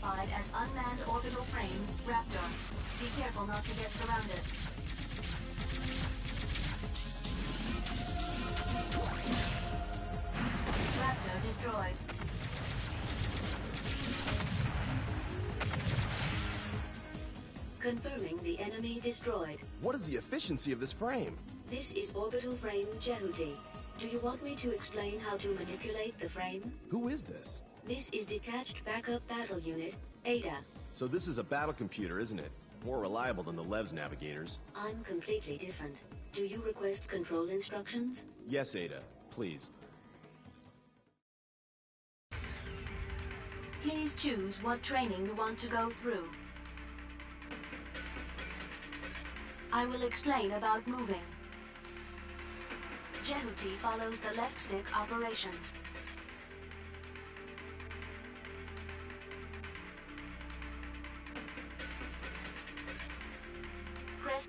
identified as unmanned orbital frame, Raptor. Be careful not to get surrounded. Raptor destroyed. Confirming the enemy destroyed. What is the efficiency of this frame? This is orbital frame Jehuti. Do you want me to explain how to manipulate the frame? Who is this? This is Detached Backup Battle Unit, ADA. So this is a battle computer, isn't it? More reliable than the Lev's navigators. I'm completely different. Do you request control instructions? Yes, Ada. Please. Please choose what training you want to go through. I will explain about moving. Jehuti follows the left stick operations. Press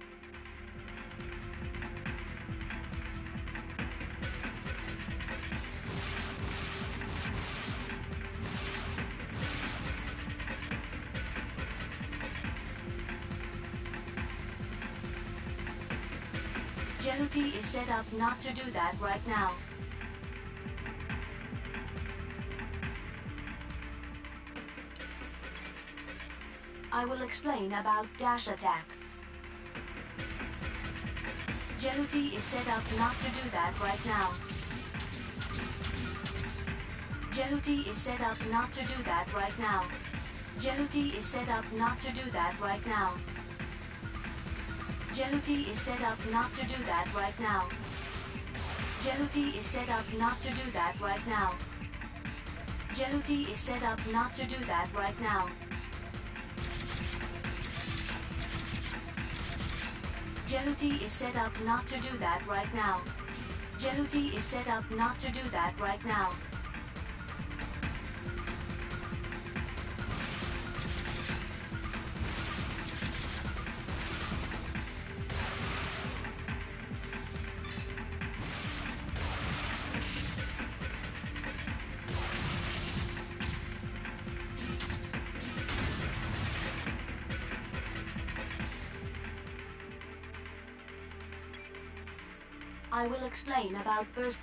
Jehuti is set up not to do that right now. I will explain about dash attack. Jehuti is set up not to do that right now. Jehuti is set up not to do that right now. Jehuti is set up not to do that right now. Jehuti is set up not to do that right now. Jehuti is set up not to do that right now. Jehuti is set up not to do that right now. Jehuti is set up not to do that right now. Jehuti is set up not to do that right now. I will explain about burst.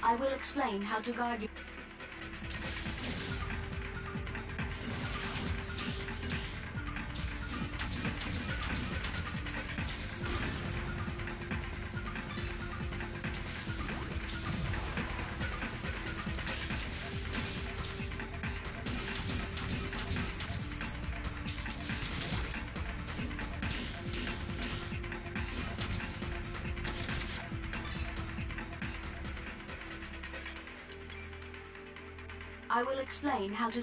I will explain how to guard you. I will explain how to...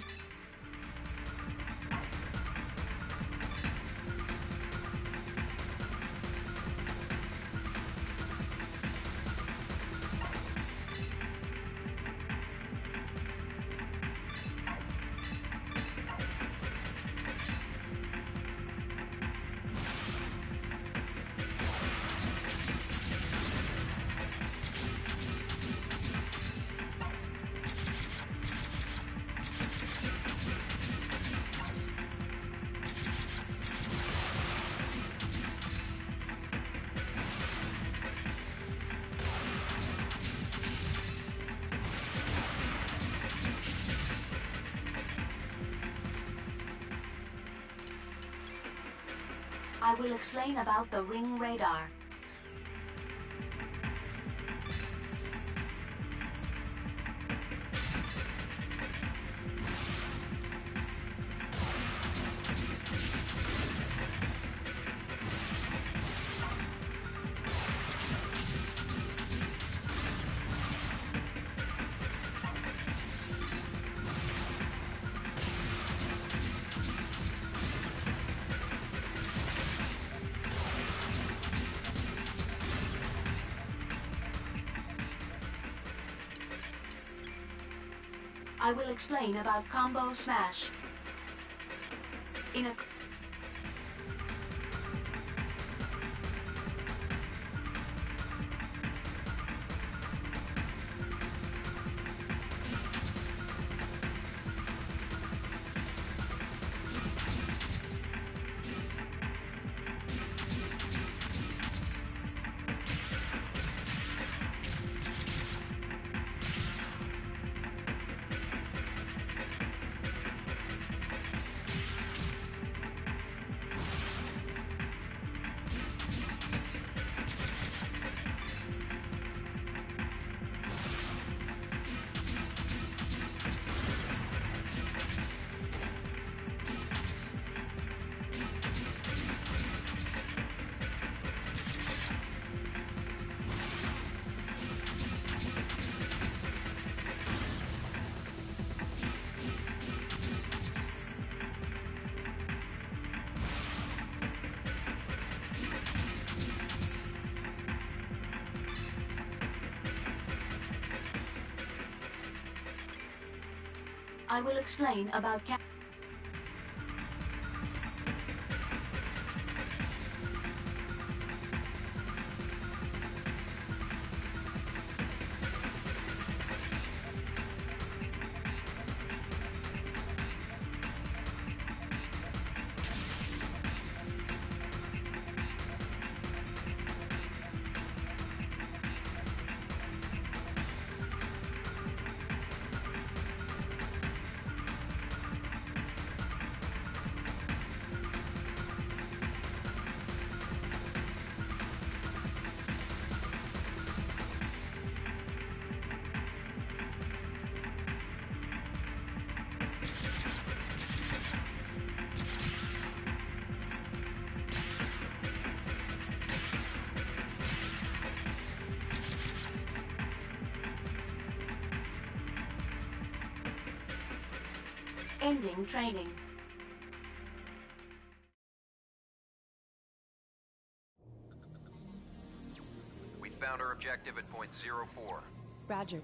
I will explain about the ring radar. I will explain about combo smash. In a I will explain about ending training. We found our objective at point 04. Roger.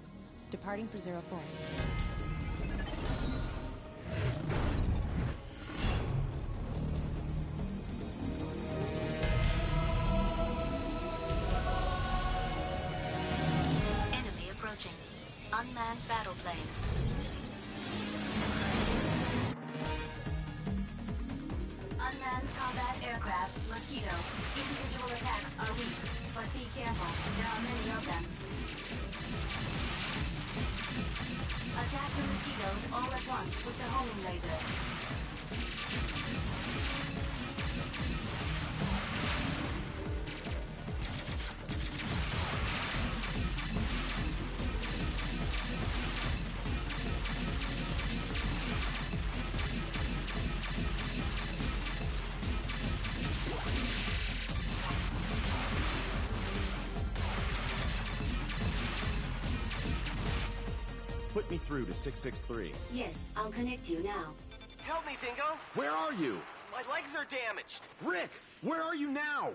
Departing for 04. Enemy approaching. Unmanned battle planes. Unmanned combat aircraft, Mosquito. Individual attacks are weak, but be careful. There are many of them. Attack the mosquitoes all at once with the homing laser. Put me through to 663. Yes, I'll connect you now. Help me, Dingo! Where are you? My legs are damaged! Rick, where are you now?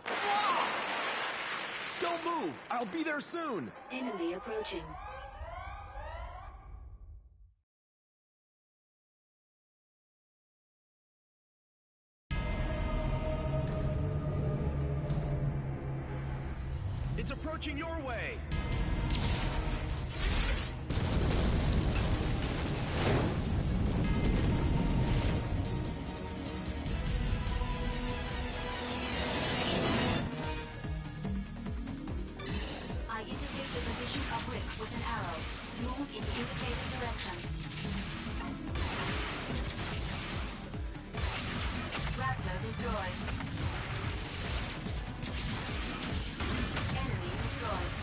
Don't move! I'll be there soon! Enemy approaching. It's approaching your way! I indicate the position of Rick with an arrow. Move in the indicated direction. Raptor destroyed. Enemy destroyed.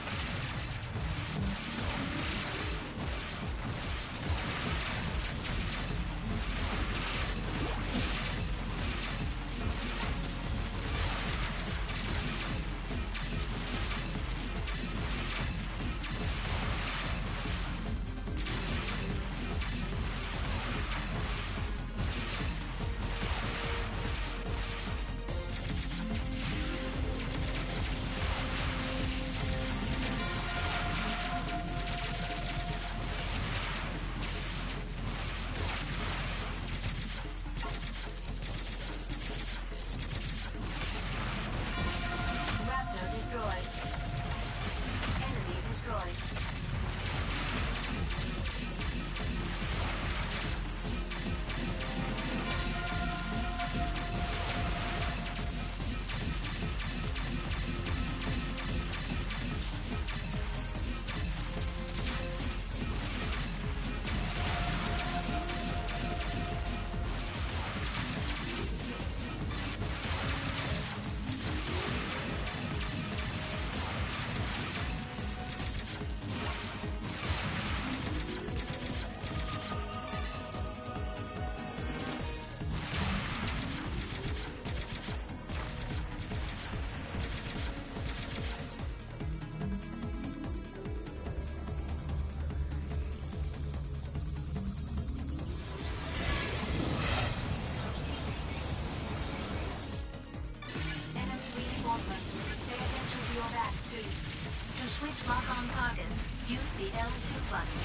the L2 button.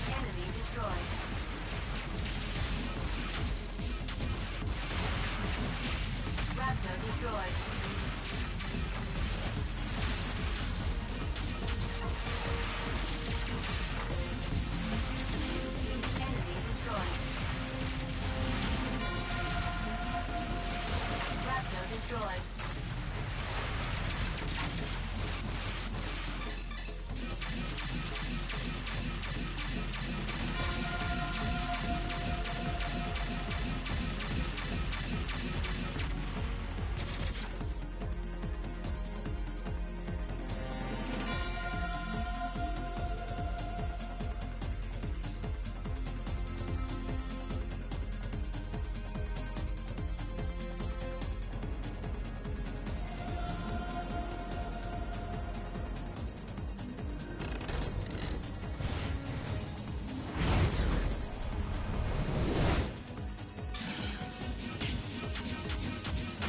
Enemy destroyed. Raptor destroyed. Enemy destroyed. Raptor destroyed.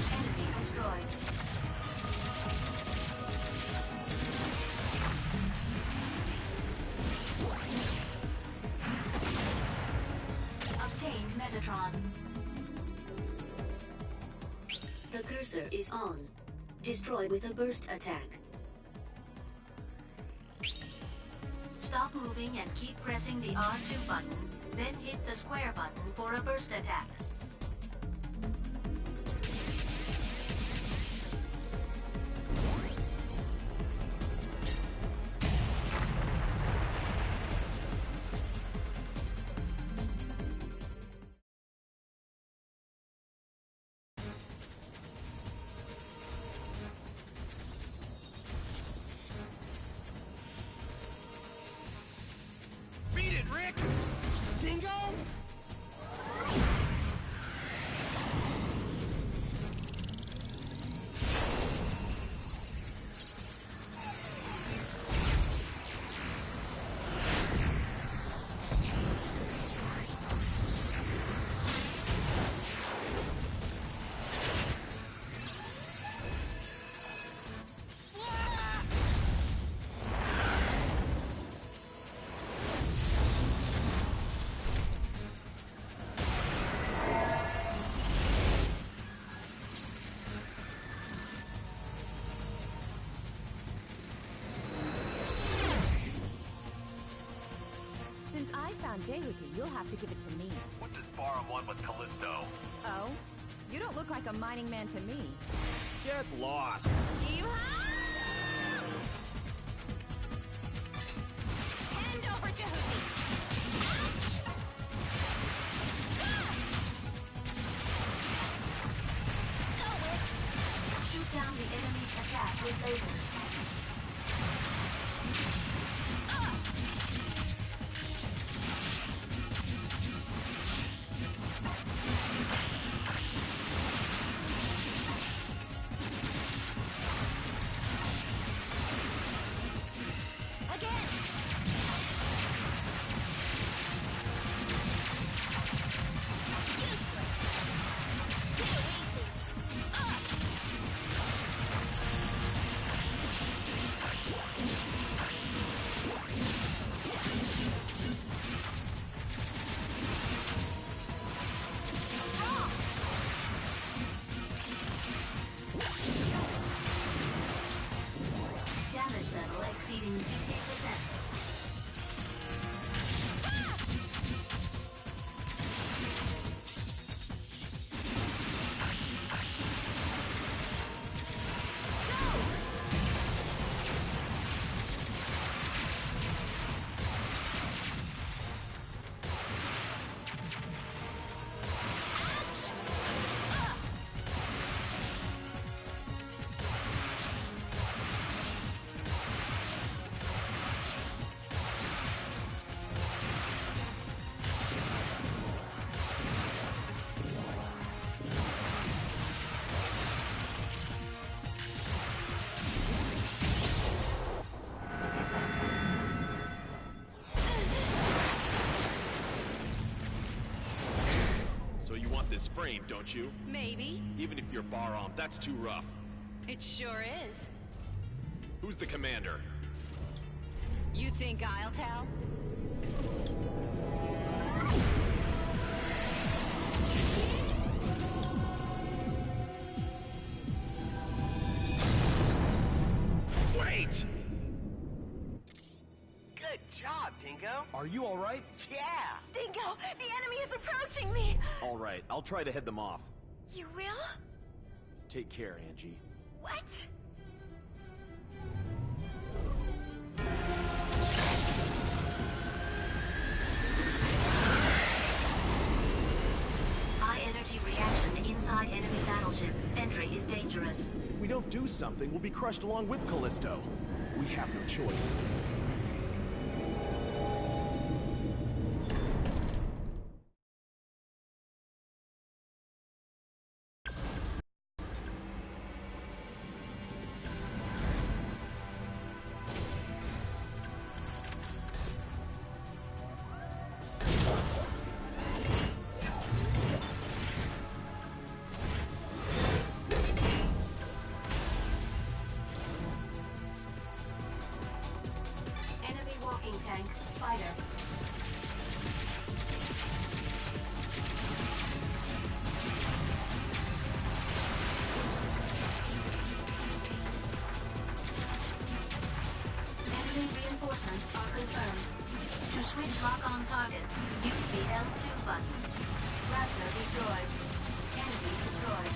Enemy destroyed. Obtained Metatron. The cursor is on. Destroy with a burst attack. Stop moving and keep pressing the R2 button, then hit the square button for a burst attack. Beat it, Rick! Dingo! Since I found Jehuti, you'll have to give it to me. What does Barum want with Callisto? Oh? You don't look like a mining man to me. Get lost. Hand over Jehuti! Shoot down the enemy's attack with lasers. Damage level exceeding 50%. This frame, don't you? Maybe. Even if you're Barum, that's too rough. It sure is. Who's the commander? You think I'll tell? Wait! Good job, Dingo. Are you alright? Yeah. Dingo, the enemy is approaching me! Alright, I'll try to head them off. You will? Take care, Angie. What? High energy reaction inside enemy battleship. Entry is dangerous. If we don't do something, we'll be crushed along with Callisto. We have no choice. Enemy walking tank, Spider. Enemy reinforcements are confirmed. To switch lock-on targets, use the L2 button. Raptor destroyed. Enemy destroyed.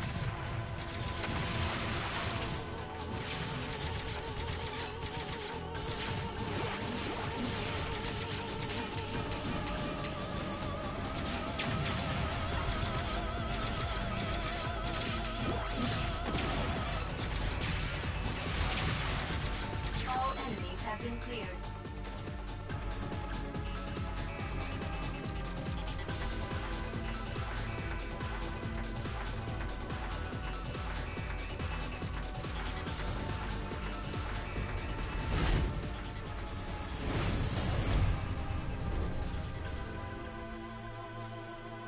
All enemies have been cleared.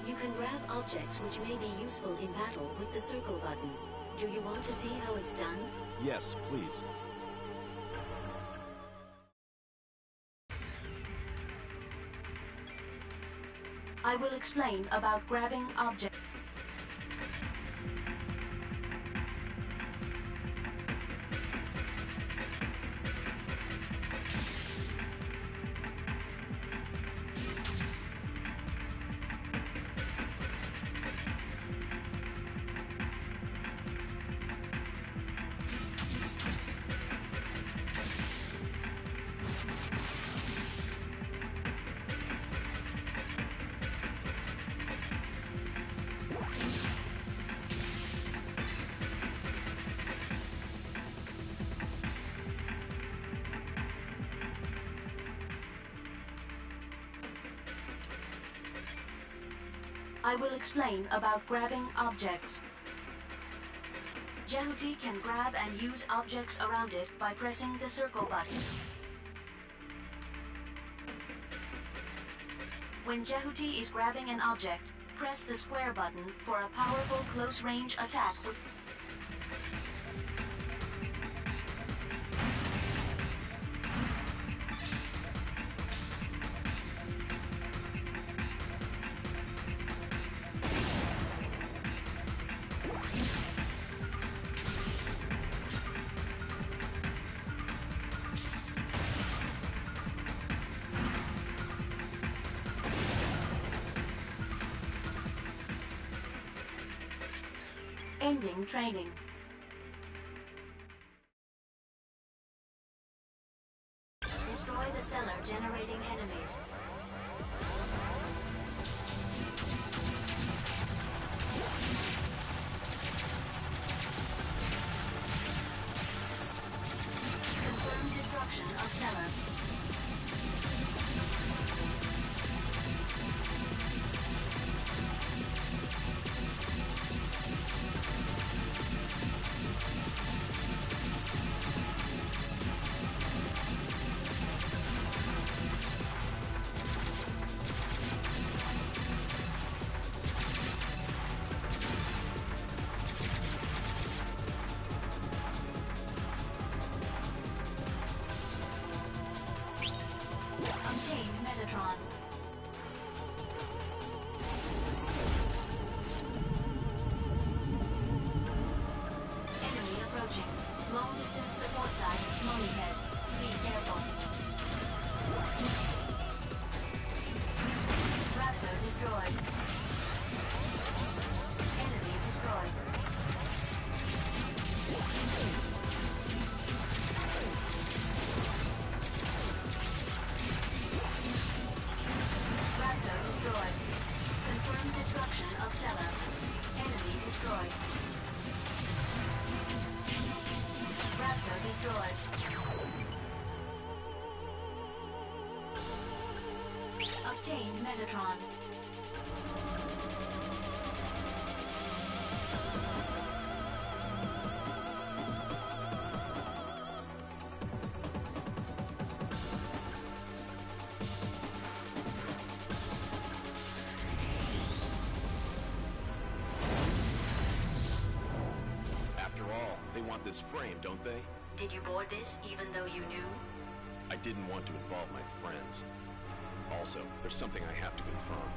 You can grab objects which may be useful in battle with the circle button. Do you want to see how it's done? Yes, please. I will explain about grabbing objects. I will explain about grabbing objects. Jehuti can grab and use objects around it by pressing the circle button. When Jehuti is grabbing an object, press the square button for a powerful close-range attack with ending training. Destroy the cellar generating enemies. Confirm destruction of cellar. Metatron. Enemy approaching. Long distance support line, Mollyhead. Be careful. Raptor destroyed. Enemy destroyed. Raptor destroyed. Confirmed destruction of cellar. Enemy destroyed. Raptor destroyed. Obtained Metatron. After all, they want this frame, don't they? Did you board this even though you knew? I didn't want to involve my friends. Also, there's something I have to confirm.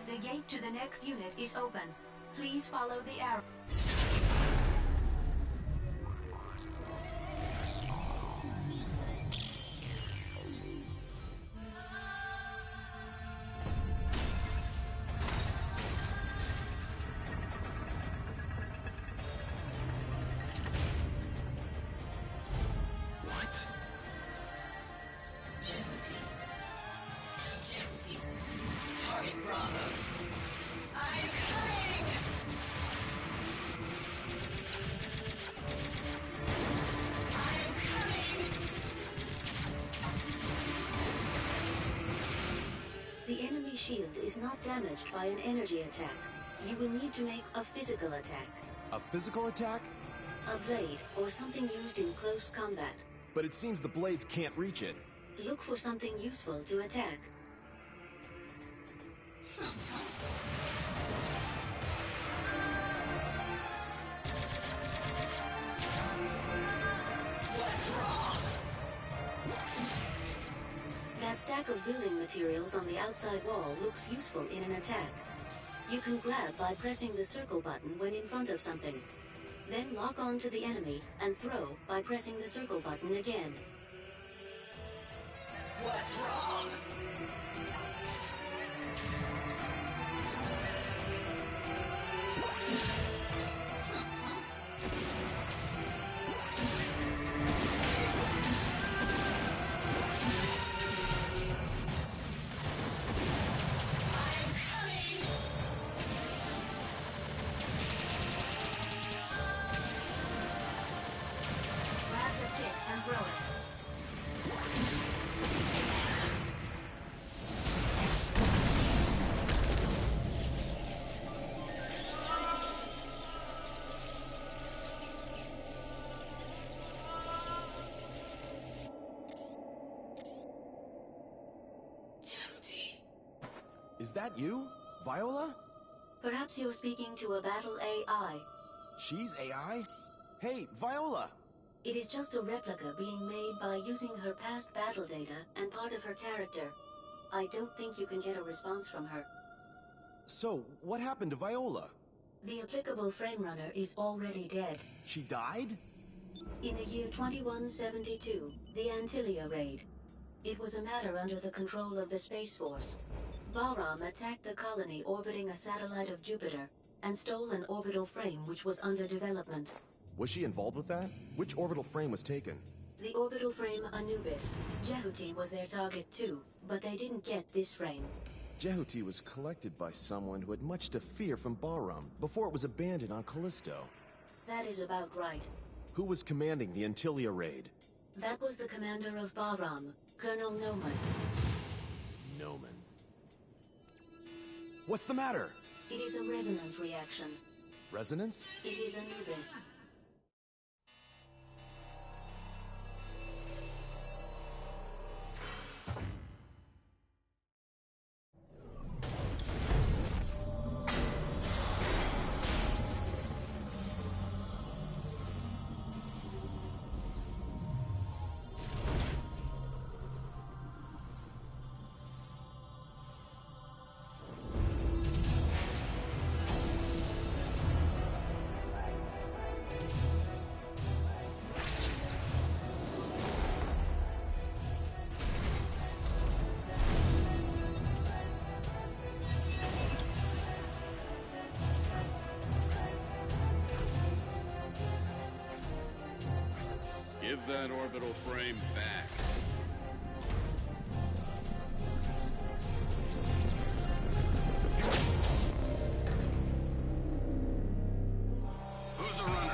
The gate to the next unit is open. Please follow the arrow. The enemy shield is not damaged by an energy attack. You will need to make a physical attack. A physical attack? A blade or something used in close combat. But it seems the blades can't reach it. Look for something useful to attack. That stack of building materials on the outside wall looks useful in an attack. You can grab by pressing the circle button when in front of something. Then lock on to the enemy and throw by pressing the circle button again. What's wrong? Grab the stick and throw it. Is that you? Viola? Perhaps you're speaking to a battle AI. She's AI? Hey, Viola! It is just a replica being made by using her past battle data and part of her character. I don't think you can get a response from her. So, what happened to Viola? The applicable frame runner is already dead. She died? In the year 2172, the Antilia raid. It was a matter under the control of the Space Force. Bahram attacked the colony orbiting a satellite of Jupiter and stole an orbital frame which was under development. Was she involved with that? Which orbital frame was taken? The orbital frame Anubis. Jehuti was their target too, but they didn't get this frame. Jehuti was collected by someone who had much to fear from Bahram before it was abandoned on Callisto. That is about right. Who was commanding the Antilia raid? That was the commander of Bahram, Colonel Noman. Noman. What's the matter? It is a resonance reaction. Resonance? It is Anubis. Give that orbital frame back. Who's the runner?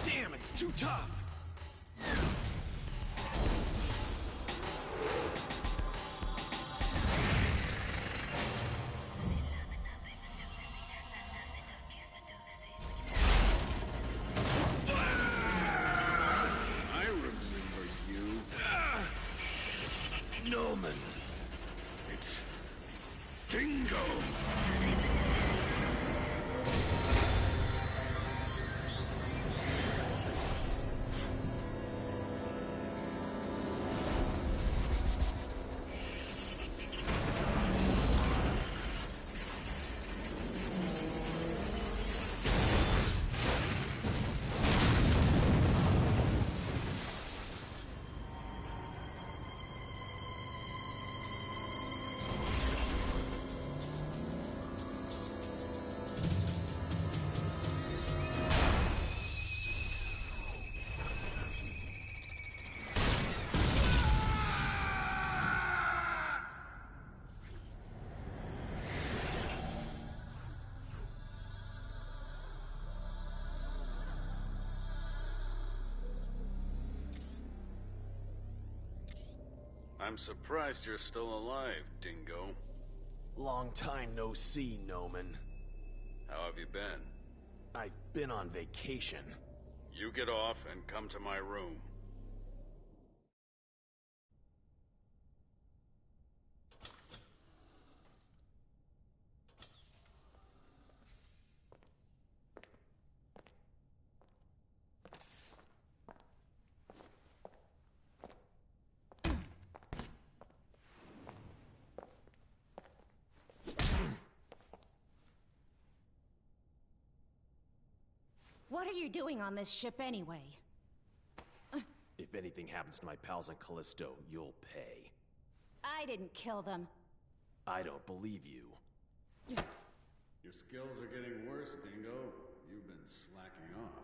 Damn, it's too tough! I remember you. Noman. It's Dingo. I'm surprised you're still alive, Dingo. Long time no see, Noman. How have you been? I've been on vacation. You get off and come to my room. What are you doing on this ship anyway? If anything happens to my pals on Callisto, you'll pay. I didn't kill them. I don't believe you. Your skills are getting worse, Dingo. You've been slacking off.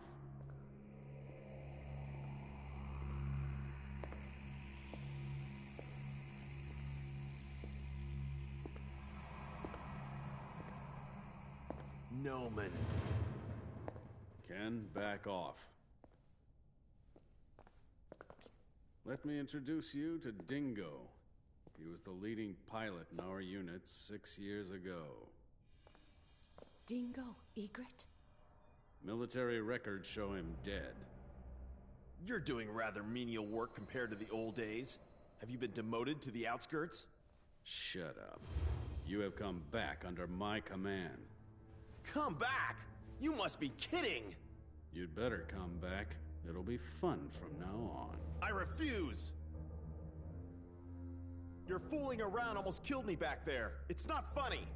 Noman. Ken, back off. Let me introduce you to Dingo. He was the leading pilot in our unit 6 years ago. Dingo Egret? Military records show him dead. You're doing rather menial work compared to the old days. Have you been demoted to the outskirts? Shut up. You have come back under my command. Come back! You must be kidding! You'd better come back. It'll be fun from now on. I refuse! Your fooling around almost killed me back there. It's not funny.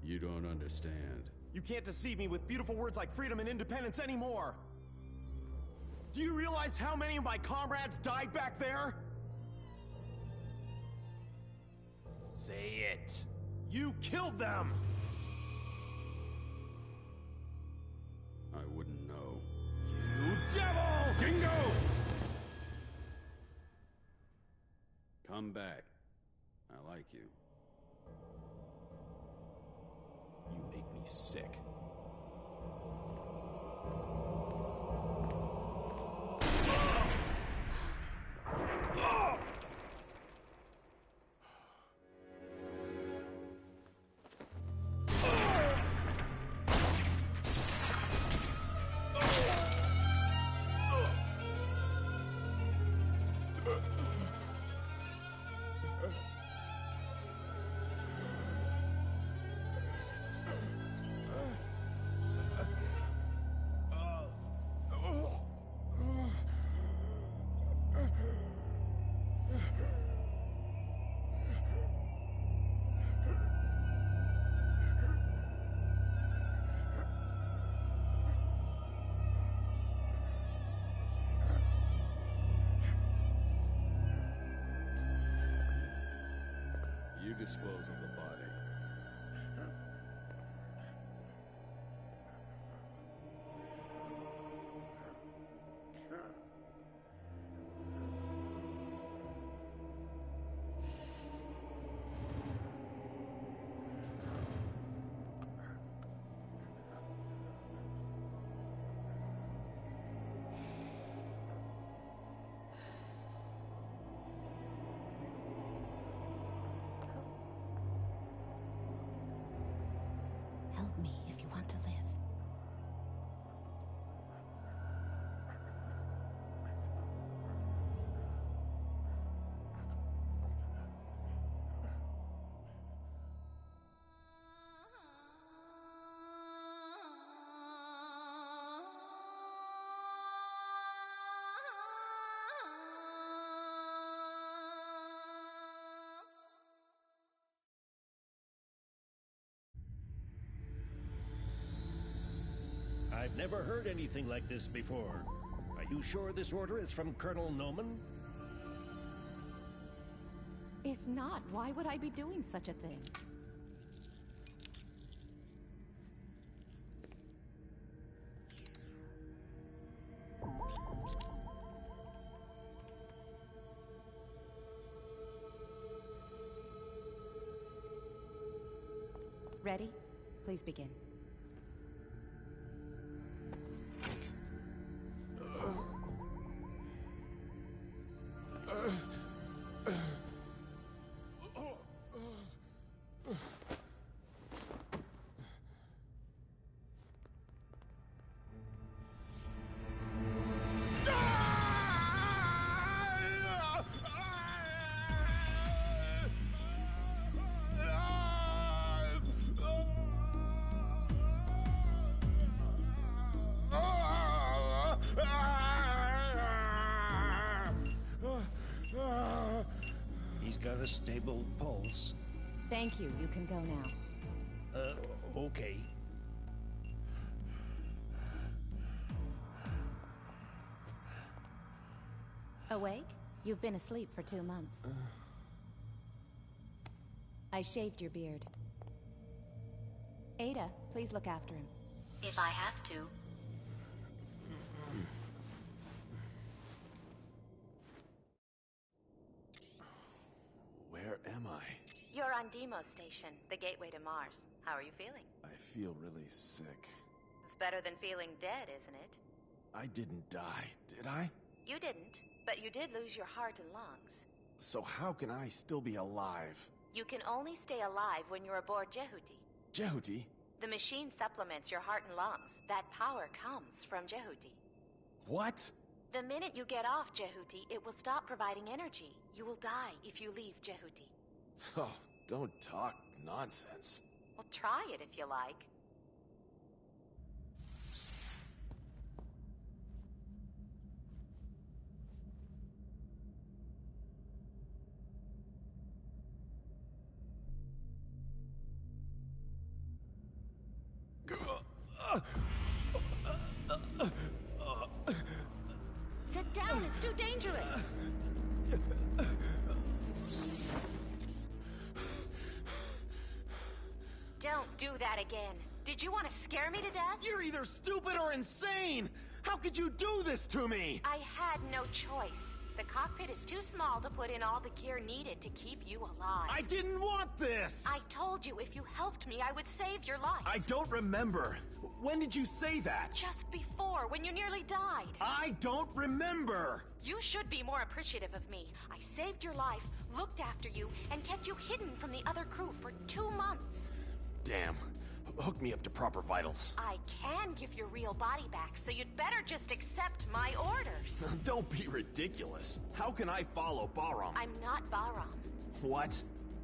You don't understand. You can't deceive me with beautiful words like freedom and independence anymore. Do you realize how many of my comrades died back there? Say it. You killed them! I wouldn't know. You devil! Dingo! Come back. I like you. You make me sick. You dispose of the body. Help me if you want to live. I've never heard anything like this before. Are you sure this order is from Colonel Noman? If not, why would I be doing such a thing? Ready? Please begin. He's got a stable pulse. Thank you. You can go now. Okay. Awake? You've been asleep for 2 months. I shaved your beard. Ada, please look after him. If I have to. Where am I? You're on Deimos Station, the gateway to Mars. How are you feeling? I feel really sick. It's better than feeling dead, isn't it? I didn't die, did I? You didn't, but you did lose your heart and lungs. So how can I still be alive? You can only stay alive when you're aboard Jehuti. Jehuti? The machine supplements your heart and lungs. That power comes from Jehuti. What? The minute you get off Jehuti, it will stop providing energy. You will die if you leave Jehuti. Oh, don't talk nonsense. Well, try it if you like. Don't! It's too dangerous! Don't do that again. Did you want to scare me to death? You're either stupid or insane! How could you do this to me? I had no choice. The cockpit is too small to put in all the gear needed to keep you alive. I didn't want this! I told you if you helped me, I would save your life. I don't remember. When did you say that? Just before, when you nearly died. I don't remember! You should be more appreciative of me. I saved your life, looked after you, and kept you hidden from the other crew for 2 months. Damn. Hook me up to proper vitals. I can give your real body back, so you'd better just accept my orders. Don't be ridiculous. How can I follow Bahram? I'm not Bahram. What?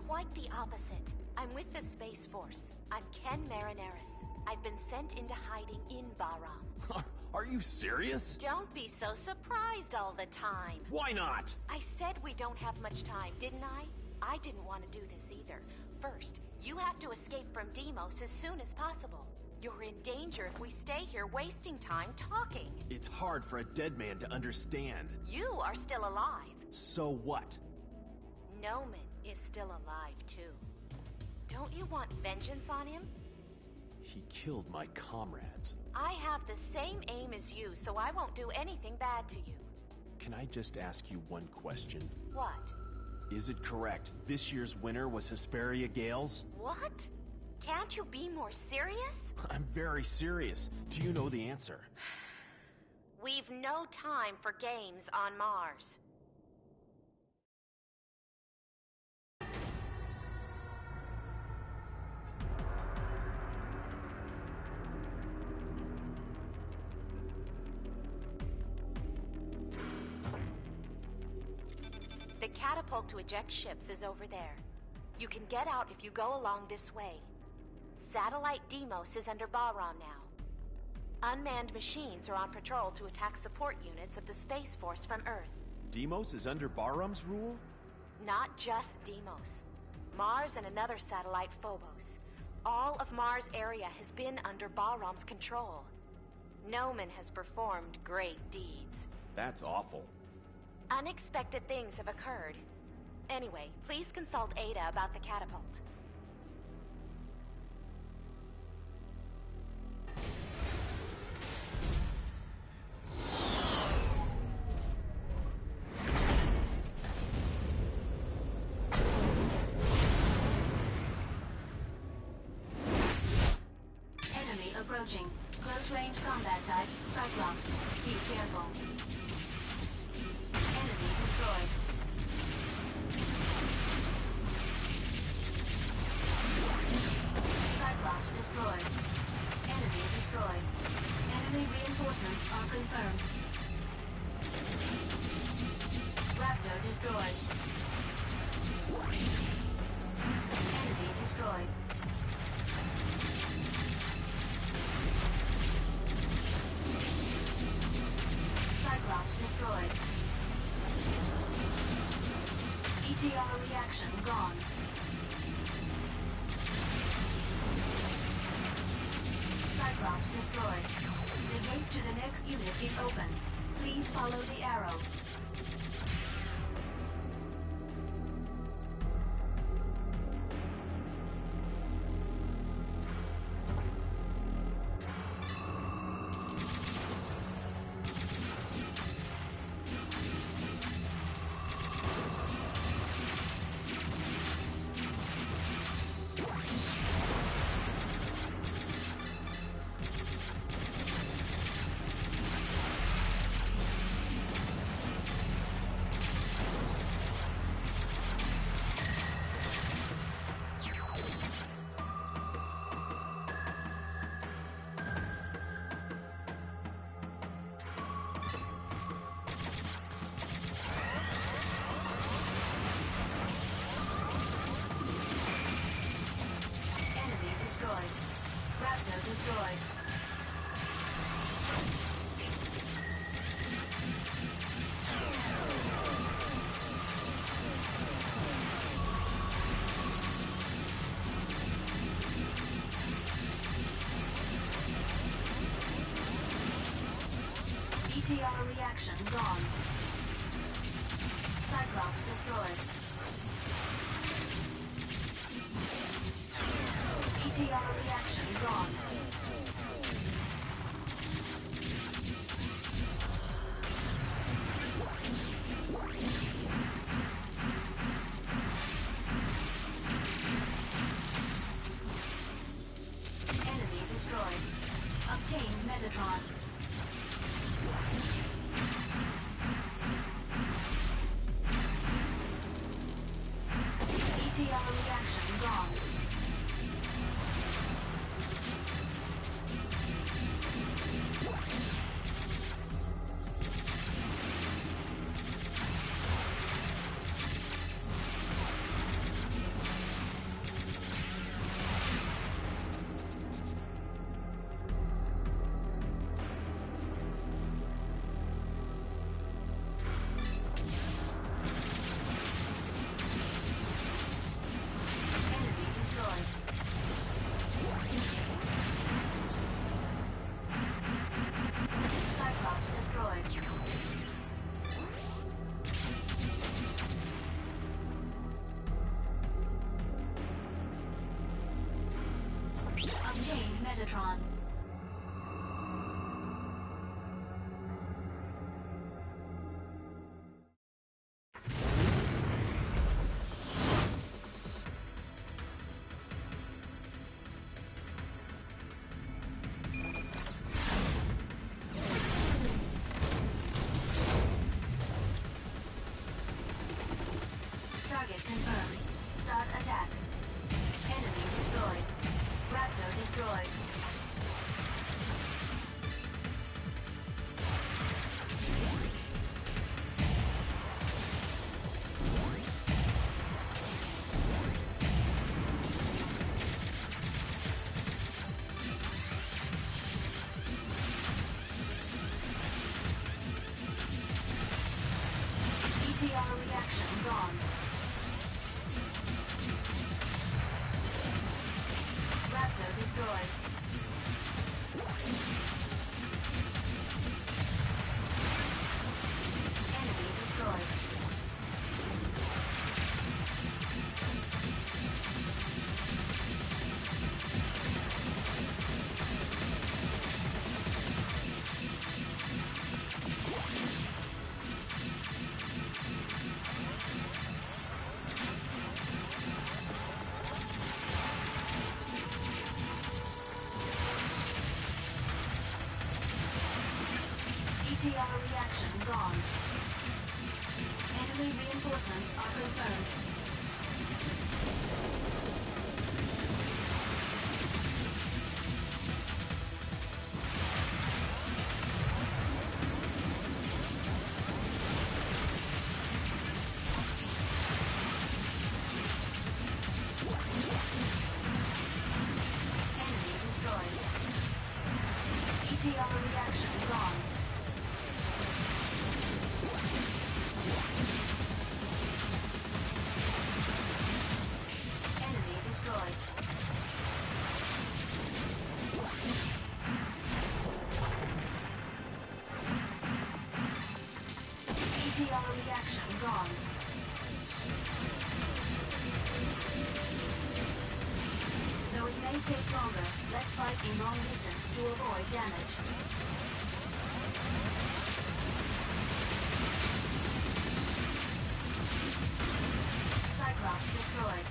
Quite the opposite. I'm with the Space Force. I'm Ken Marineris. I've been sent into hiding in Bahram. Are you serious? Don't be so surprised all the time. Why not? I said we don't have much time, didn't I? I didn't want to do this either. First, you have to escape from Deimos as soon as possible. You're in danger if we stay here wasting time talking. It's hard for a dead man to understand. You are still alive. So what? Noman is still alive too. Don't you want vengeance on him? He killed my comrades. I have the same aim as you, so I won't do anything bad to you. Can I just ask you one question? What? Is it correct this year's winner was Hesperia Gales? What? Can't you be more serious? I'm very serious. Do you know the answer? We've no time for games on Mars. The catapult to eject ships is over there. You can get out if you go along this way. Satellite Deimos is under Bahram now. Unmanned machines are on patrol to attack support units of the Space Force from Earth. Deimos is under Bahram's rule? Not just Deimos. Mars and another satellite, Phobos. All of Mars' area has been under Bahram's control. Noman has performed great deeds. That's awful. Unexpected things have occurred. Anyway, please consult Ada about the catapult. Enemy approaching. Close range combat type, Cyclops. Be careful. Enemy destroyed. Cyclops destroyed. Enemy destroyed. Enemy reinforcements are confirmed. Raptor destroyed. Enemy destroyed. Cyclops destroyed. ETR reaction gone. Cyclops destroyed. The gate to the next unit is open. Please follow the arrow. ETR reaction gone. Cyclops destroyed. ETR reaction gone. Enemy destroyed. Obtained Metatron. ETR reaction gone. Enemy destroyed. Cyclops destroyed. Obtained Metatron. Target confirmed. Start attack. Enemy destroyed. Raptor destroyed. ETR reaction gone. Raptor destroyed. Enemy destroyed. ETR reaction gone. Enemy reinforcements are confirmed. Enemy destroyed. ETR reaction gone. Enemy destroyed. ETR reaction gone. Though it may take longer, let's fight in long distance to avoid damage. Cyclops destroyed.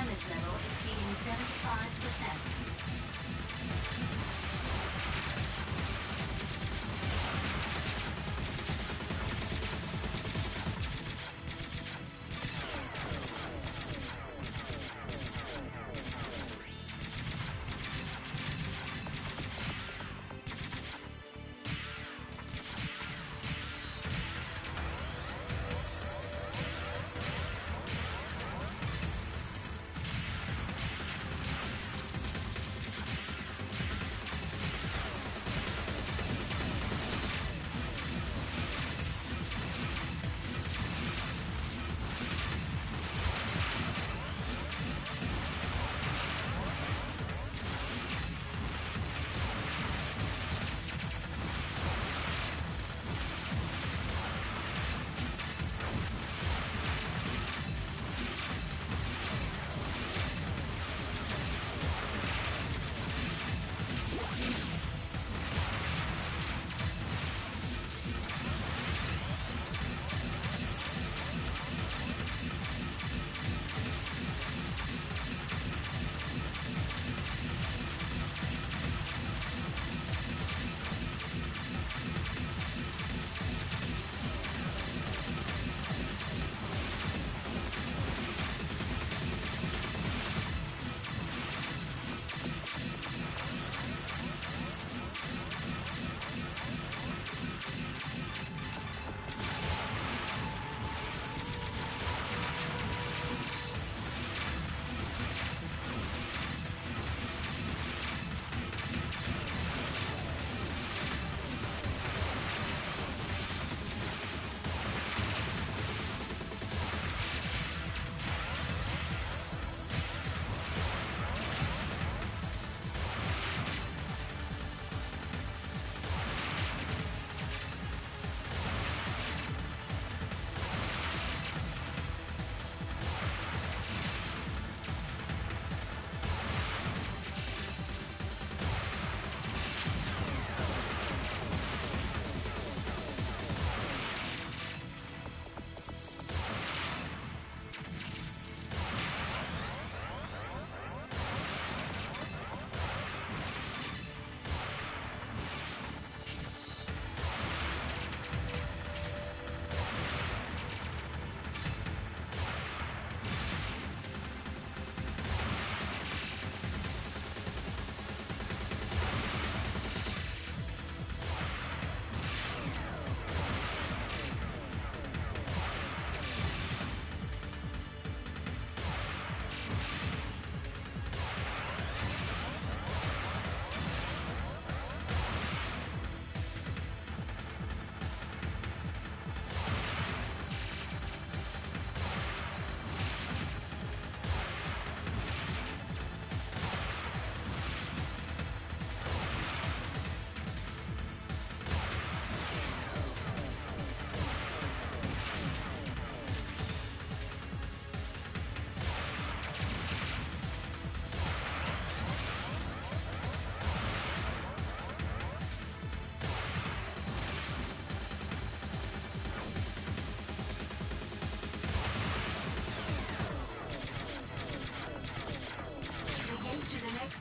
damage level exceeding 75%.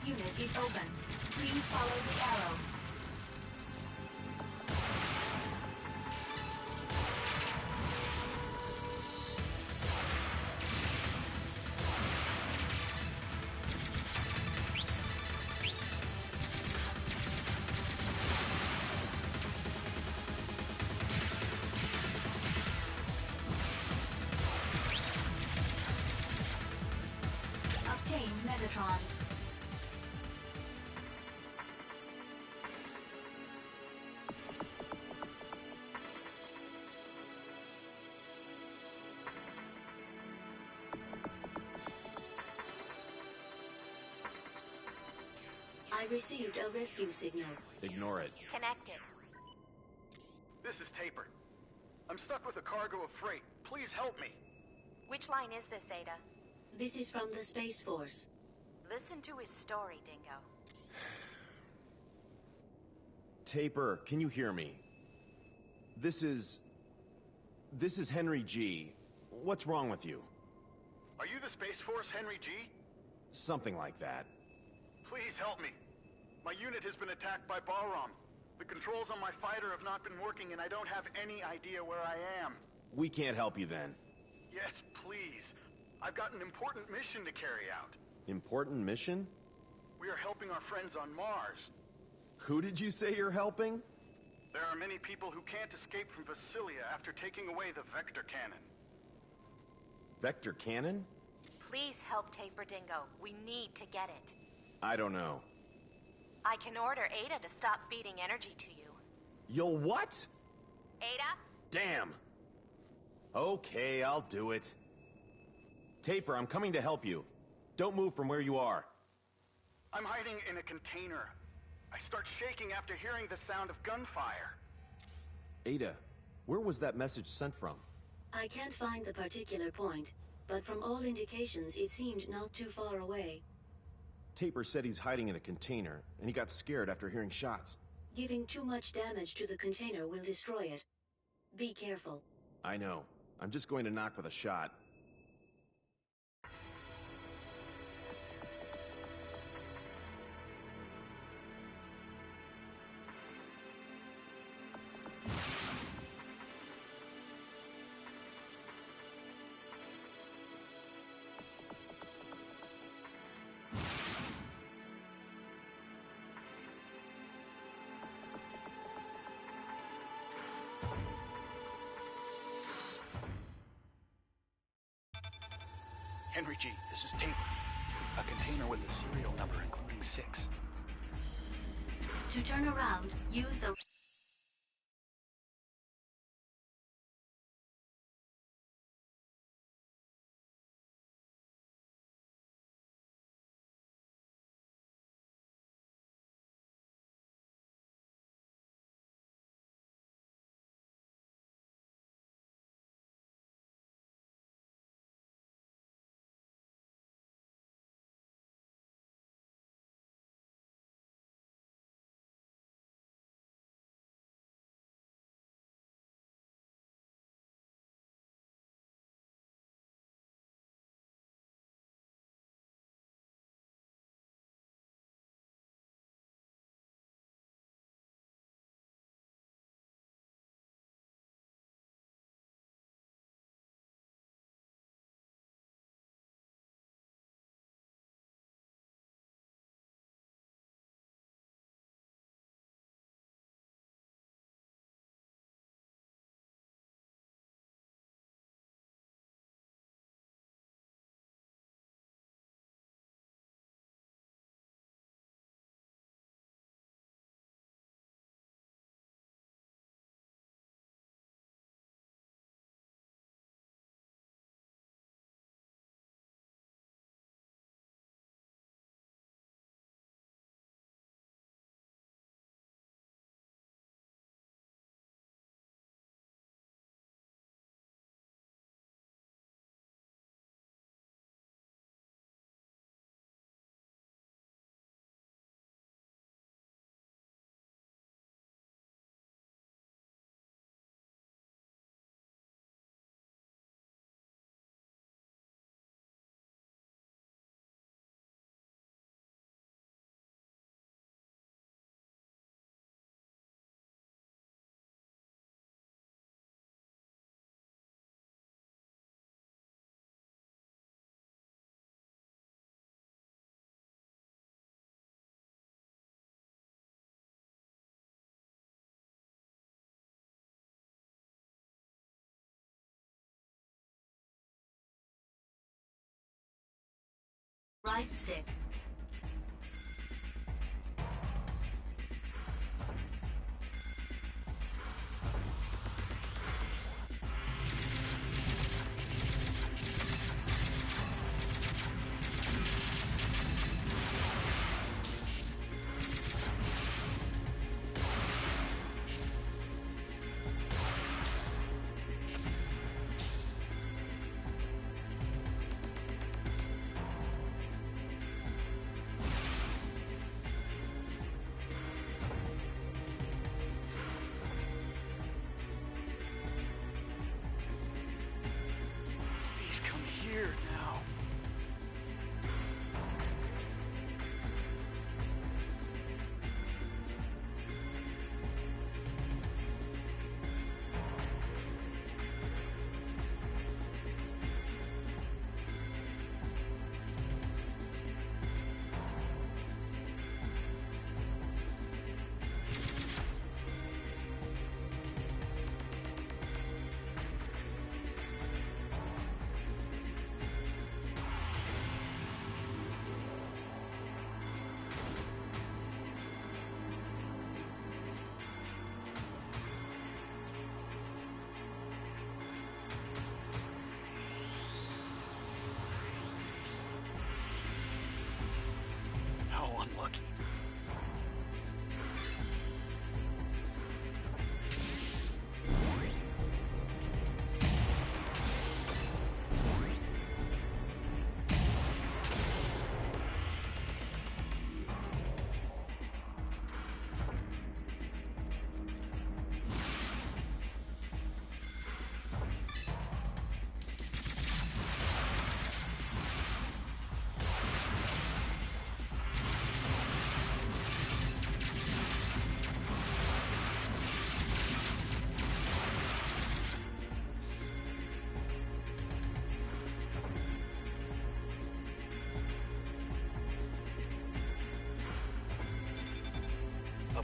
Unit is open. Please follow the arrow. Obtain Metatron. I received a rescue signal. Ignore it. Connected. This is Taper. I'm stuck with a cargo of freight. Please help me. Which line is this, Ada? This is from the Space Force. Listen to his story, Dingo. Taper, can you hear me? This is Henry G. What's wrong with you? Are you the Space Force, Henry G? Something like that. Please help me. My unit has been attacked by Balram. The controls on my fighter have not been working and I don't have any idea where I am. We can't help you then. Yes, please. I've got an important mission to carry out. Important mission? We are helping our friends on Mars. Who did you say you're helping? There are many people who can't escape from Vasilia after taking away the Vector Cannon. Vector cannon? Please help Taper Dingo. We need to get it. I don't know. I can order Ada to stop feeding energy to you. You'll what? Ada? Damn. Okay, I'll do it. Taper, I'm coming to help you. Don't move from where you are. I'm hiding in a container. I start shaking after hearing the sound of gunfire. Ada, where was that message sent from? I can't find the particular point, but from all indications it seemed not too far away. Taper said he's hiding in a container, and he got scared after hearing shots. Giving too much damage to the container will destroy it. Be careful. I know. I'm just going to knock with a shot. Henry G, this is Taper. A container with a serial number including 6. To turn around, use the... right stick. Please come here now.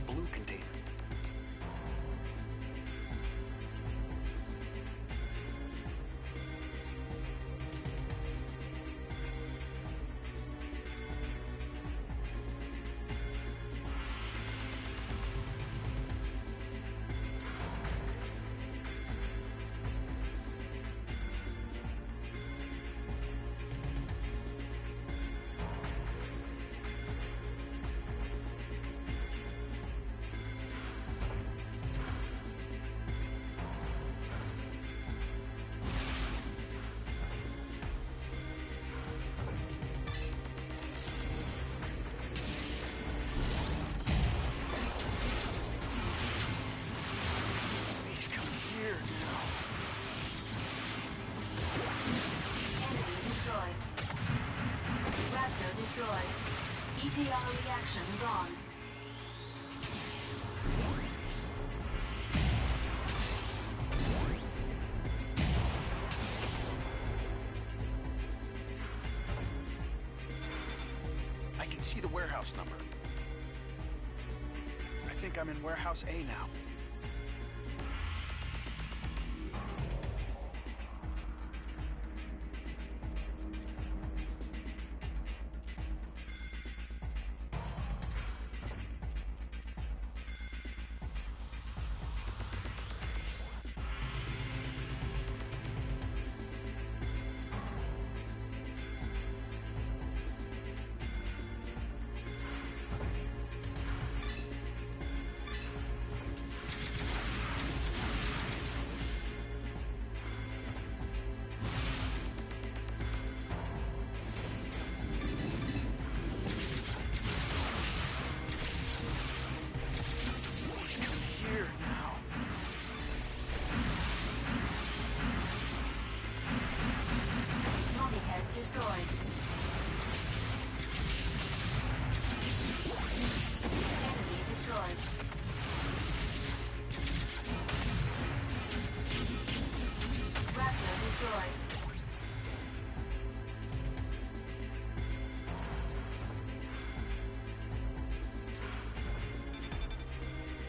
blue container. ETR reaction gone. I can see the warehouse number. I think I'm in warehouse A now.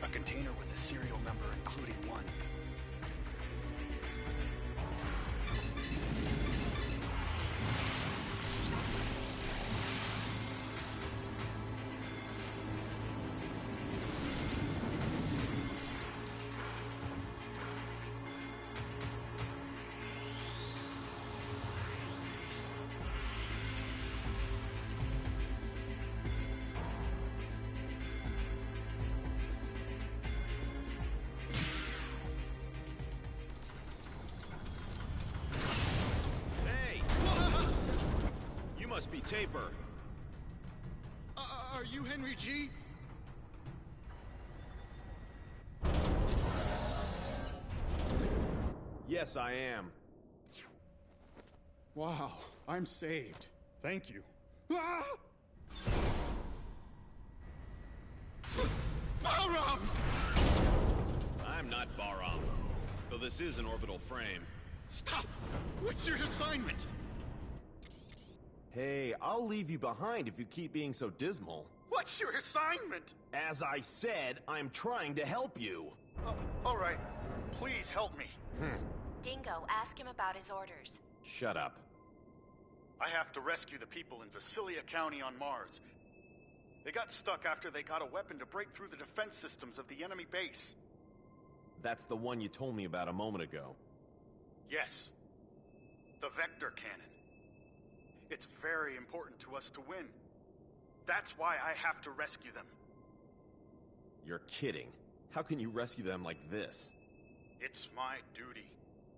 A container with a serial number including 1. Must be Taper. Are you Henry G? Yes, I am. Wow, I'm saved. Thank you. Ah! Balram! I'm not Balram, though this is an orbital frame. Stop! What's your assignment? Hey, I'll leave you behind if you keep being so dismal. What's your assignment? As I said, I'm trying to help you. All right. Please help me. Dingo, ask him about his orders. Shut up. I have to rescue the people in Visalia County on Mars. They got stuck after they got a weapon to break through the defense systems of the enemy base. That's the one you told me about a moment ago. Yes. The Vector Cannon. It's very important to us to win. That's why I have to rescue them. You're kidding. How can you rescue them like this? It's my duty.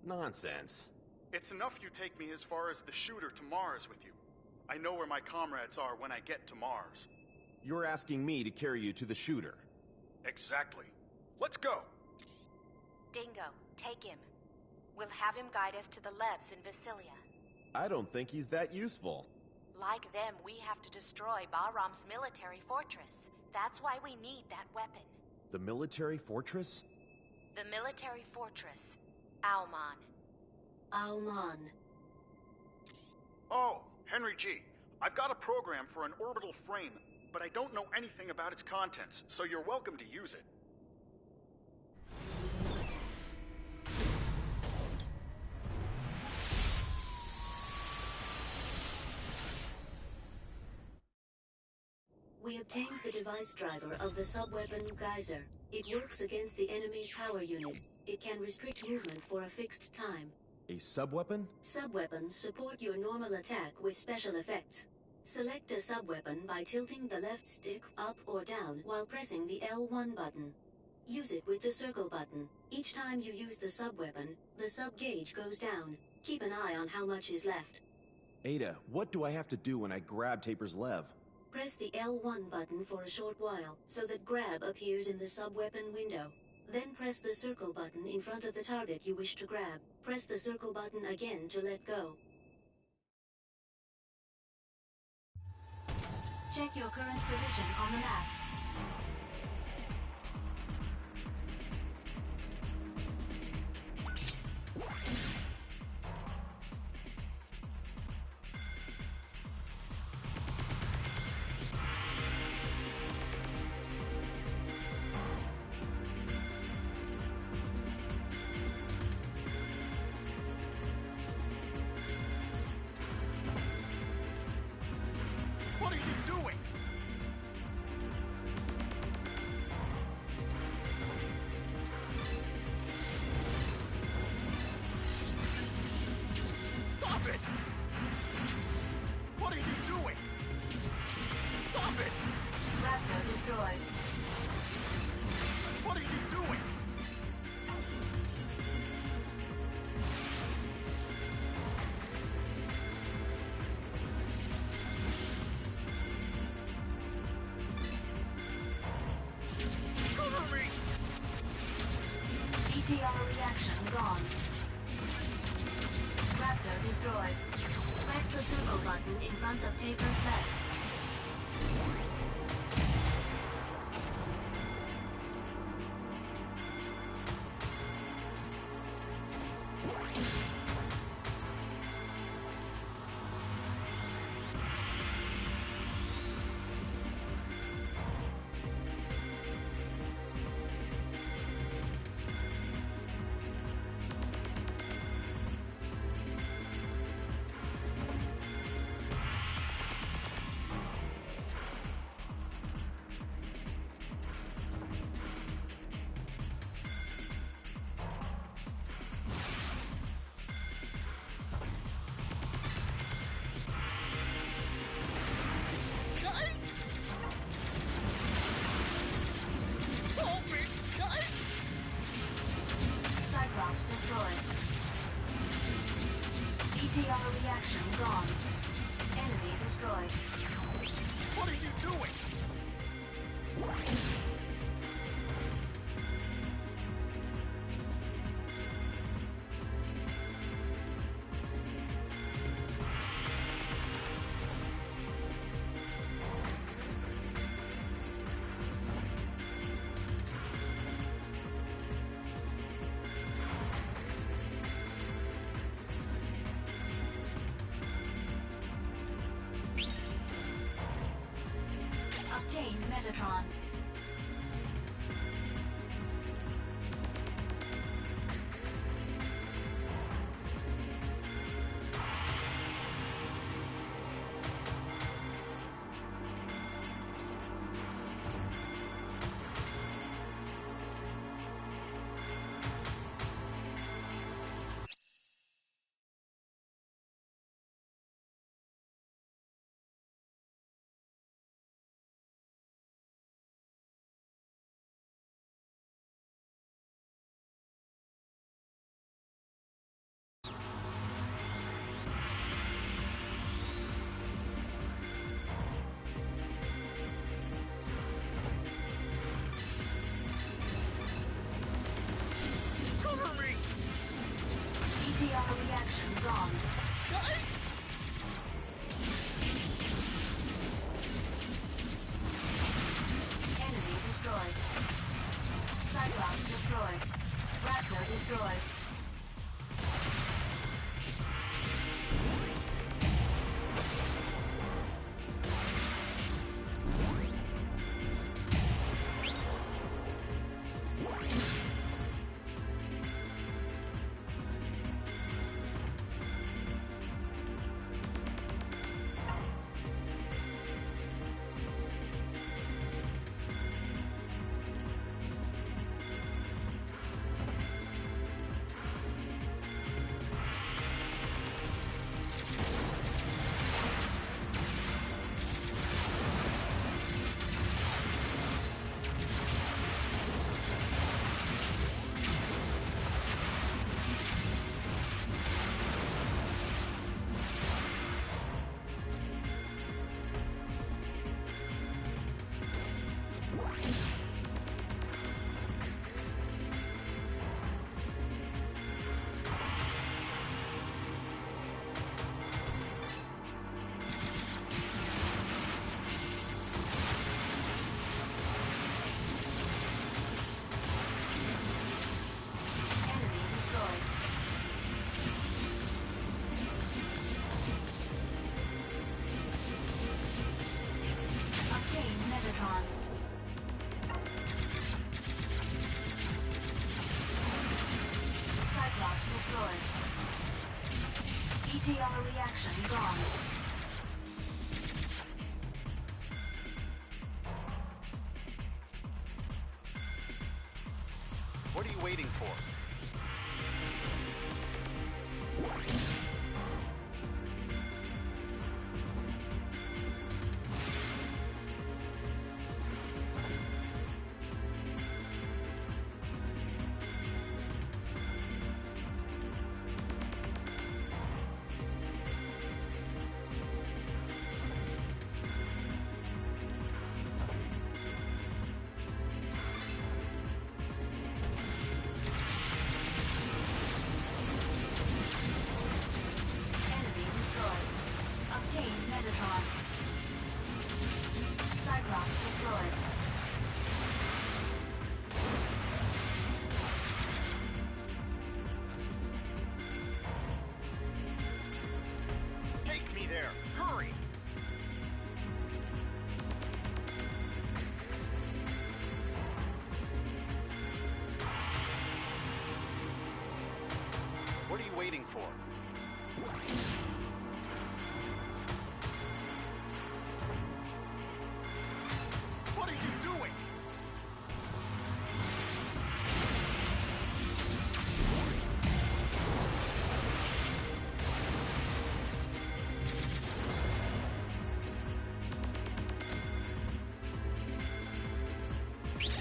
Nonsense. It's enough you take me as far as the shooter to Mars with you. I know where my comrades are when I get to Mars. You're asking me to carry you to the shooter. Exactly. Let's go! Dingo, take him. We'll have him guide us to the labs in Visalia. I don't think he's that useful. Like them, we have to destroy Bahram's military fortress. That's why we need that weapon. The military fortress? The military fortress. Auman. Auman. Oh, Henry G. I've got a program for an orbital frame, but I don't know anything about its contents, so you're welcome to use it. We obtained the device driver of the sub-weapon Geyser. It works against the enemy's power unit. It can restrict movement for a fixed time. A sub-weapon? Sub-weapons support your normal attack with special effects. Select a sub-weapon by tilting the left stick up or down while pressing the L1 button. Use it with the circle button. Each time you use the sub-weapon, the sub-gauge goes down. Keep an eye on how much is left. Ada, what do I have to do when I grab Taper's lev? Press the L1 button for a short while, so that grab appears in the sub-weapon window. Then press the circle button in front of the target you wish to grab. Press the circle button again to let go. Check your current position on the map. What are you doing? Stop it! What are you doing? Stop it! Raptor destroyed. What are you doing? Cover me! ETR reaction gone. Raptor destroyed. Press the circle button in front of Taper's left. Cyclops destroyed. ETR reaction gone. Enemy destroyed. What are you doing? Obtained Metatron. Cover me! ETR reaction gone. Enemy destroyed. Cyclops destroyed. Raptor destroyed. ETR reaction gone. What are you waiting for? Enemy destroyed. Obtain Metatron. Cyclops destroyed. Take me there! Hurry! What are you waiting for? What are you doing?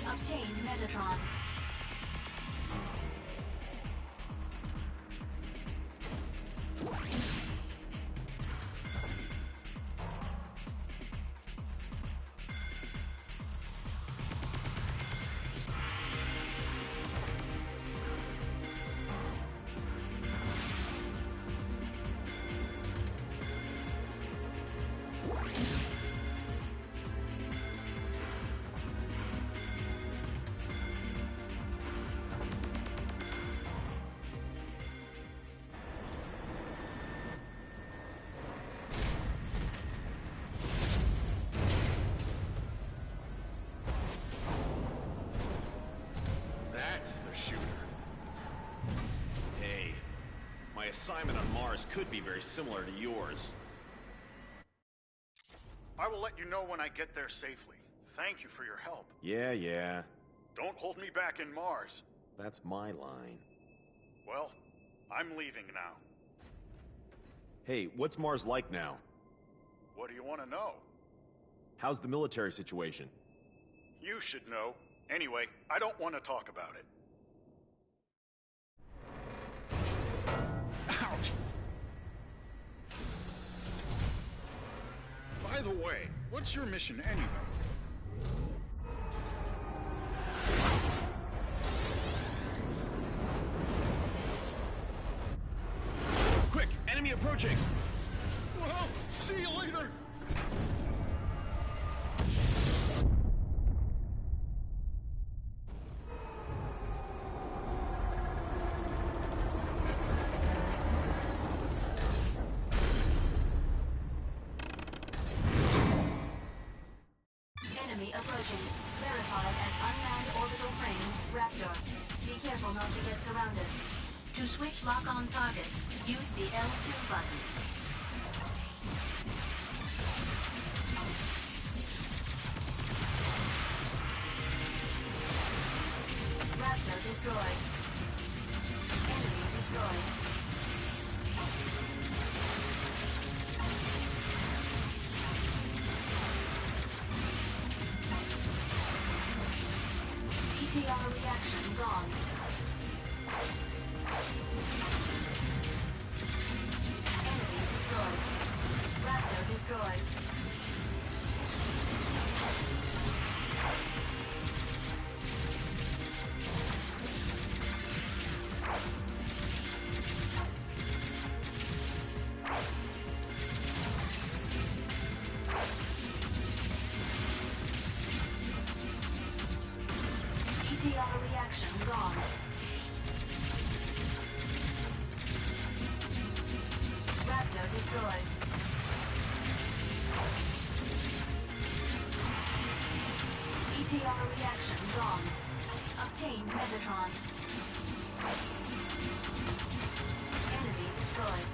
Obtain Metatron. That's the shooter. Hey, my assignment on Mars could be very similar to yours. I will let you know when I get there safely. Thank you for your help. Yeah. Don't hold me back in Mars. That's my line. Well, I'm leaving now. Hey, what's Mars like now? What do you want to know? How's the military situation? You should know. Anyway, I don't want to talk about it. Ouch! By the way, what's your mission anyway? Quick, enemy approaching! Well, see you later! Enemy approaching. Verified as unmanned orbital frame, Raptor. Be careful not to get surrounded. To switch lock-on targets, use the L2 button. Raptor destroyed. Enemy destroyed. ETR reaction gone. Enemy destroyed. Raptor destroyed. ETR reaction gone. Raptor destroyed. ETR reaction gone. Obtain Metatron. Enemy destroyed.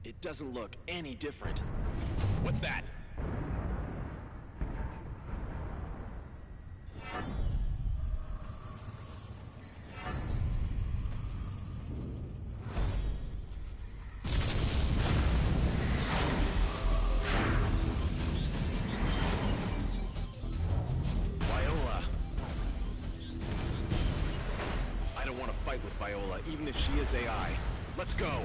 It doesn't look any different. What's that? Viola. I don't want to fight with Viola, even if she is AI. Let's go!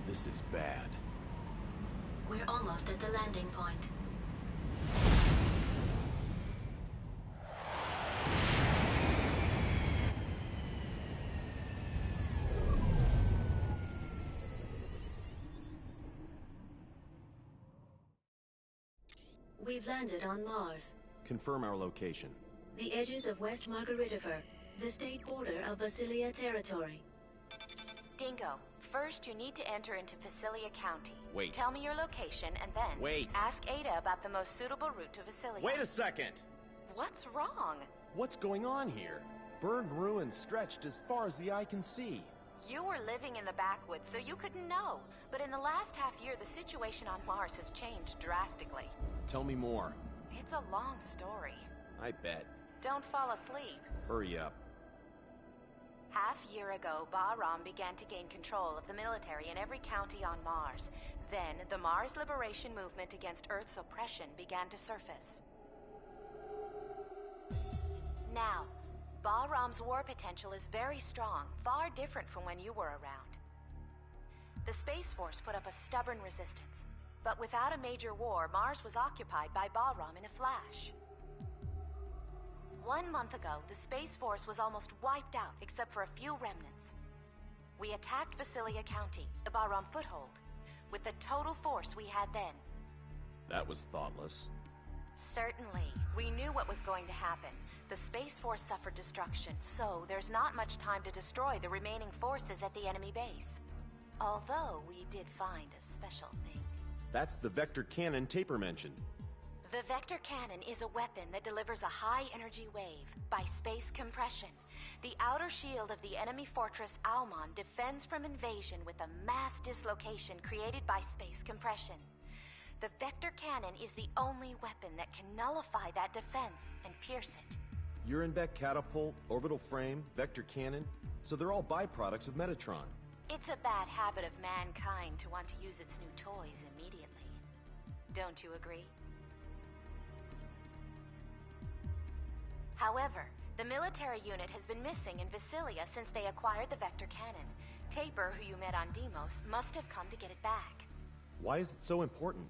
This is bad. We're almost at the landing point. We've landed on Mars. Confirm our location. The edges of West Margaritifer, the state border of Vasilia territory. Dingo, first you need to enter into Vasilia County. Wait. Tell me your location and then Wait. ask Ada about the most suitable route to Vasilia. Wait a second! What's wrong? What's going on here? Burned ruins stretched as far as the eye can see. You were living in the backwoods, so you couldn't know. But in the last half year, the situation on Mars has changed drastically. Tell me more. It's a long story. I bet. Don't fall asleep. Hurry up. Half year ago, Bahram began to gain control of the military in every county on Mars. Then, the Mars Liberation Movement against Earth's oppression began to surface. Now, Bahram's war potential is very strong, far different from when you were around. The Space Force put up a stubborn resistance, but without a major war, Mars was occupied by Bahram in a flash. 1 month ago, the Space Force was almost wiped out except for a few remnants. We attacked Vasilia County, the Bahram foothold, with the total force we had then. That was thoughtless. Certainly. We knew what was going to happen. The Space Force suffered destruction, so there's not much time to destroy the remaining forces at the enemy base. Although we did find a special thing. That's the vector cannon Taper mentioned. The vector cannon is a weapon that delivers a high-energy wave by space compression. The outer shield of the enemy fortress Almon defends from invasion with a mass dislocation created by space compression. The vector cannon is the only weapon that can nullify that defense and pierce it. Urenbeck catapult, orbital frame, vector cannon, so they're all byproducts of Metatron. It's a bad habit of mankind to want to use its new toys immediately. Don't you agree? However, the military unit has been missing in Vasilia since they acquired the vector cannon. Taper, who you met on Deimos, must have come to get it back. Why is it so important?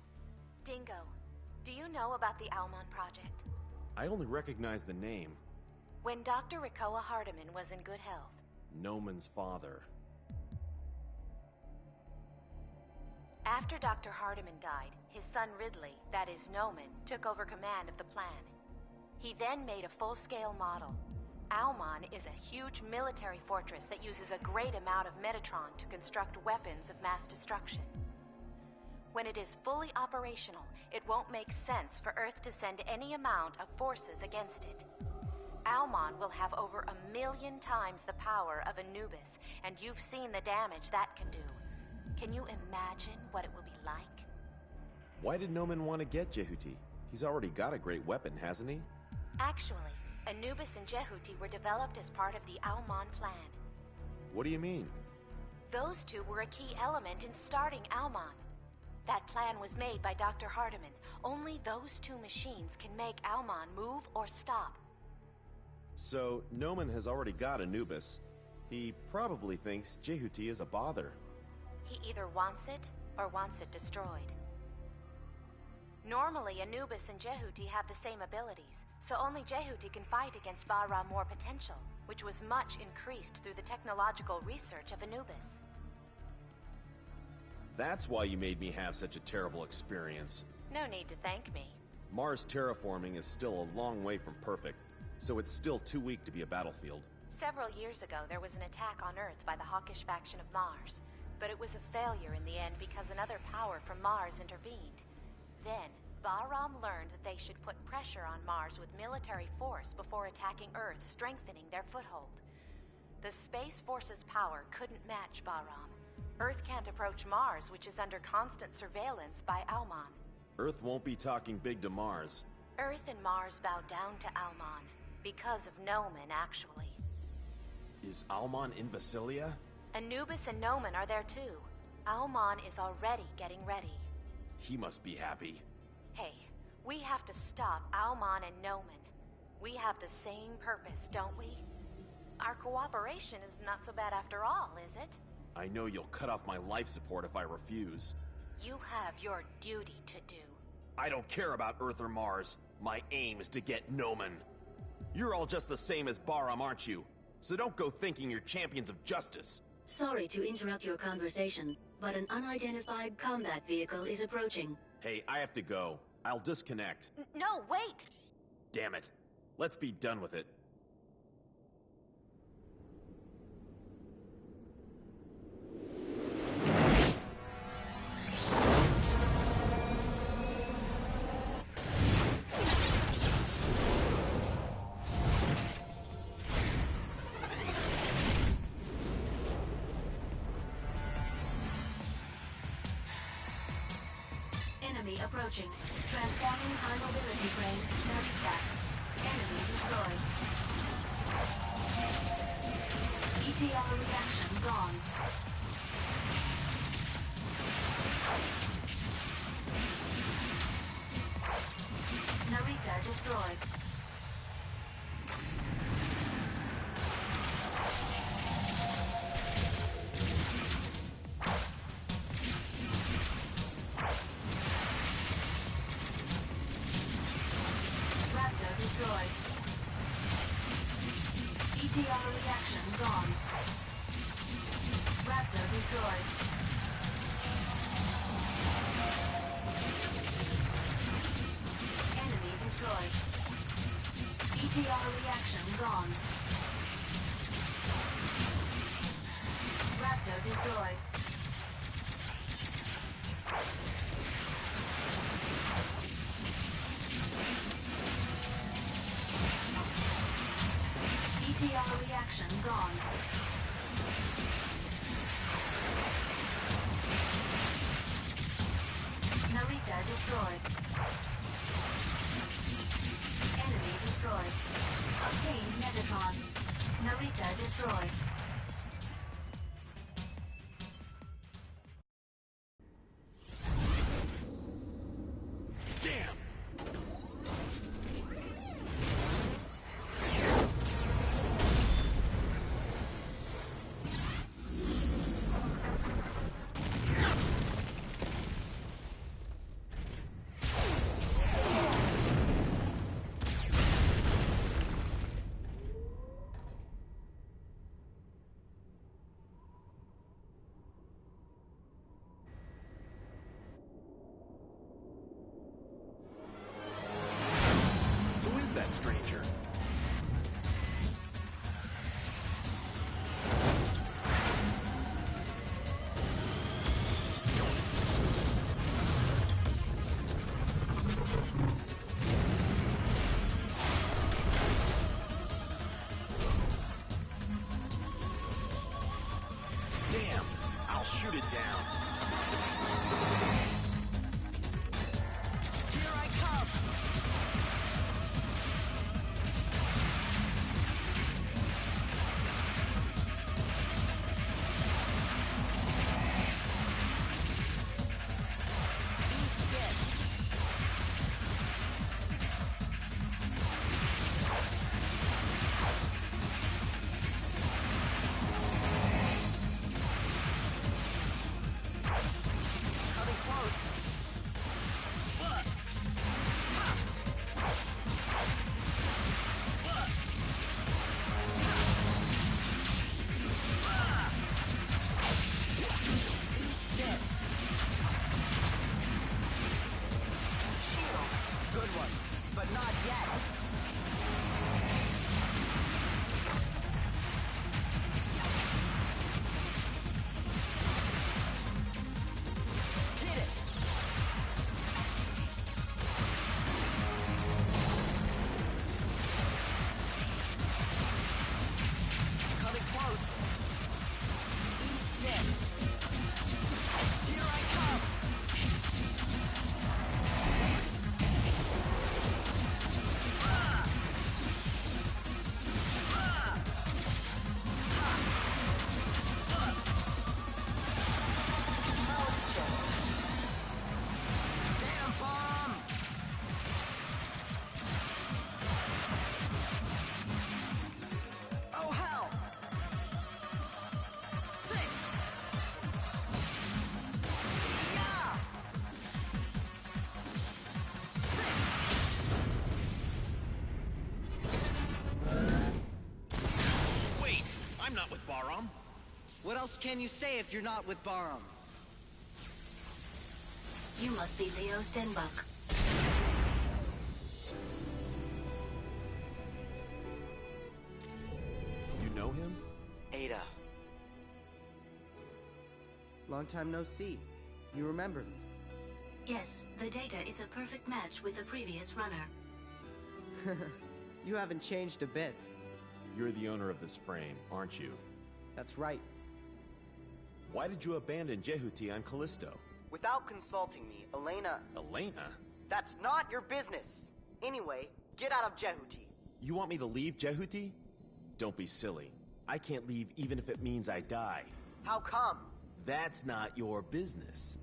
Dingo, do you know about the Almon project? I only recognize the name. When Dr. Rikoa Hardiman was in good health. Noman's father. After Dr. Hardiman died, his son Ridley, that is Noman, took over command of the plan. He then made a full-scale model. Almon is a huge military fortress that uses a great amount of Metatron to construct weapons of mass destruction. When it is fully operational, it won't make sense for Earth to send any amount of forces against it. Almon will have over 1 million times the power of Anubis, and you've seen the damage that can do. Can you imagine what it will be like? Why did Noman want to get Jehuti? He's already got a great weapon, hasn't he? Actually, Anubis and Jehuti were developed as part of the Almon plan. What do you mean? Those two were a key element in starting Almon. That plan was made by Dr. Hardiman. Only those two machines can make Almon move or stop. So, Noman has already got Anubis. He probably thinks Jehuti is a bother. He either wants it or wants it destroyed. Normally, Anubis and Jehuti have the same abilities, so only Jehuti can fight against Bahram's more potential, which was much increased through the technological research of Anubis. That's why you made me have such a terrible experience. No need to thank me. Mars terraforming is still a long way from perfect, so it's still too weak to be a battlefield. Several years ago, there was an attack on Earth by the hawkish faction of Mars, but it was a failure in the end because another power from Mars intervened. Then, Bahram learned that they should put pressure on Mars with military force before attacking Earth, strengthening their foothold. The Space Force's power couldn't match Bahram. Earth can't approach Mars, which is under constant surveillance by Auman. Earth won't be talking big to Mars. Earth and Mars bow down to Auman, because of Nomen, actually. Is Auman in Vasilia? Anubis and Nomen are there too. Auman is already getting ready. He must be happy. Hey, we have to stop Auman and Nomen. We have the same purpose, don't we? Our cooperation is not so bad after all, is it? I know you'll cut off my life support if I refuse. You have your duty to do. I don't care about Earth or Mars. My aim is to get Nomen. You're all just the same as Bahram, aren't you? So don't go thinking you're champions of justice. Sorry to interrupt your conversation, but an unidentified combat vehicle is approaching. Hey, I have to go. I'll disconnect. No, wait! Damn it. Let's be done with it. Enemy approaching. Transforming high mobility crane. Narita. Enemy destroyed. ETR reaction gone. Narita destroyed. Destroyed. ETR reaction gone. Raptor destroyed. Enemy destroyed. ETR reaction gone. Raptor destroyed. ETR reaction gone. Narita destroyed. Enemy destroyed. Obtained Metatron. Narita destroyed. I'm not with Bahram. What else can you say if you're not with Bahram? You must be Leo Stenbuck. You know him? Ada. Long time no see. You remember me? Yes, the data is a perfect match with the previous runner. You haven't changed a bit. You're the owner of this frame, aren't you? That's right. Why did you abandon Jehuti on Callisto? Without consulting me, Elena... Elena? That's not your business! Anyway, get out of Jehuti. You want me to leave Jehuti? Don't be silly. I can't leave even if it means I die. How come? That's not your business.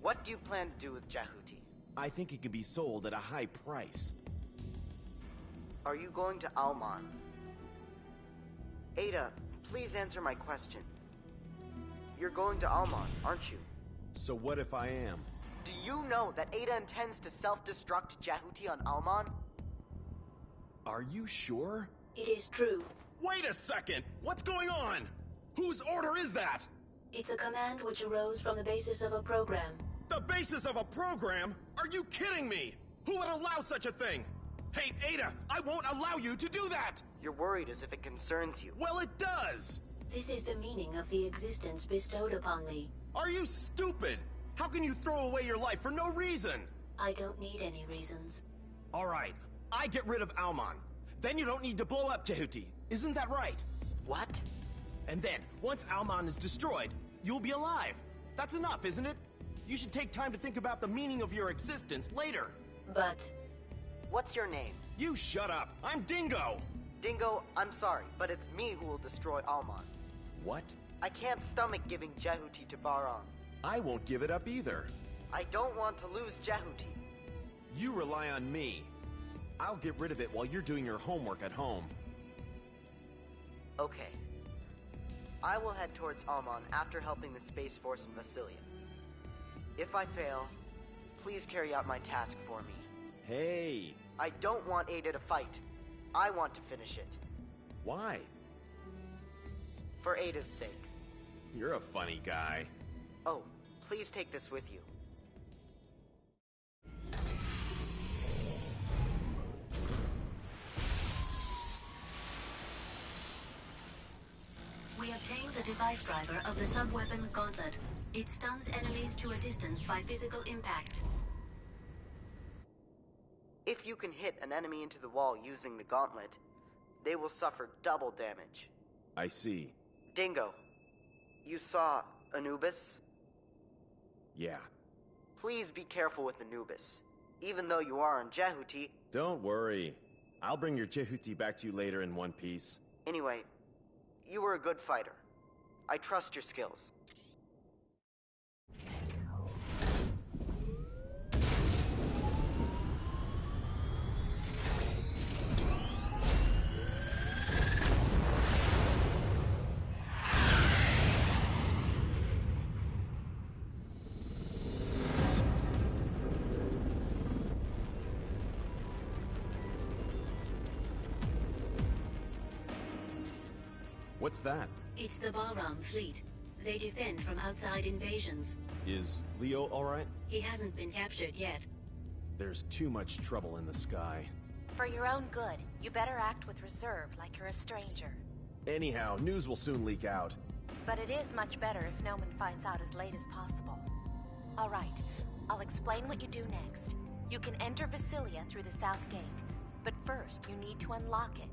What do you plan to do with Jehuti? I think it can be sold at a high price. Are you going to Alman? Ada, please answer my question. You're going to Alman, aren't you? So what if I am? Do you know that Ada intends to self-destruct Jehuti on Alman? Are you sure? It is true. Wait a second! What's going on? Whose order is that? It's a command which arose from the basis of a program. The basis of a program? Are you kidding me? Who would allow such a thing? Hey, Ada, I won't allow you to do that! You're worried as if it concerns you. Well, it does! This is the meaning of the existence bestowed upon me. Are you stupid? How can you throw away your life for no reason? I don't need any reasons. Alright, I get rid of Alman. Then you don't need to blow up Jehuti. Isn't that right? What? And then, once Alman is destroyed, you'll be alive. That's enough, isn't it? You should take time to think about the meaning of your existence later. But... What's your name? You shut up. I'm Dingo. Dingo, I'm sorry, but it's me who will destroy Alman. What? I can't stomach giving Jehuti to Bahram. I won't give it up either. I don't want to lose Jehuti. You rely on me. I'll get rid of it while you're doing your homework at home. Okay. I will head towards Alman after helping the Space Force in Vasilia. If I fail, please carry out my task for me. Hey! I don't want Ada to fight. I want to finish it. Why? For Ada's sake. You're a funny guy. Oh, please take this with you. We obtained the device driver of the sub-weapon Gauntlet. It stuns enemies to a distance by physical impact. If you can hit an enemy into the wall using the Gauntlet, they will suffer double damage. I see. Dingo, you saw Anubis? Yeah. Please be careful with Anubis. Even though you are on Jehuti... Don't worry. I'll bring your Jehuti back to you later in one piece. Anyway, you were a good fighter. I trust your skills. What's that? It's the Bahram fleet. They defend from outside invasions. Is Leo alright? He hasn't been captured yet. There's too much trouble in the sky. For your own good, you better act with reserve like you're a stranger. Anyhow, news will soon leak out. But it is much better if no one finds out as late as possible. All right, I'll explain what you do next. You can enter Vasilia through the south gate, but first you need to unlock it.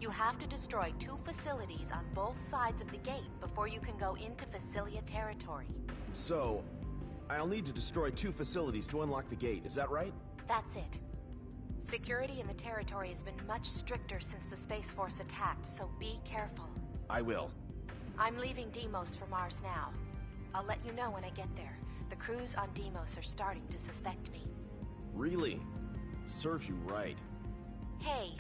You have to destroy 2 facilities on both sides of the gate before you can go into Vasilia territory. So, I'll need to destroy 2 facilities to unlock the gate, is that right? That's it. Security in the territory has been much stricter since the Space Force attacked, so be careful. I will. I'm leaving Deimos for Mars now. I'll let you know when I get there. The crews on Deimos are starting to suspect me. Really? Serves you right. Hey,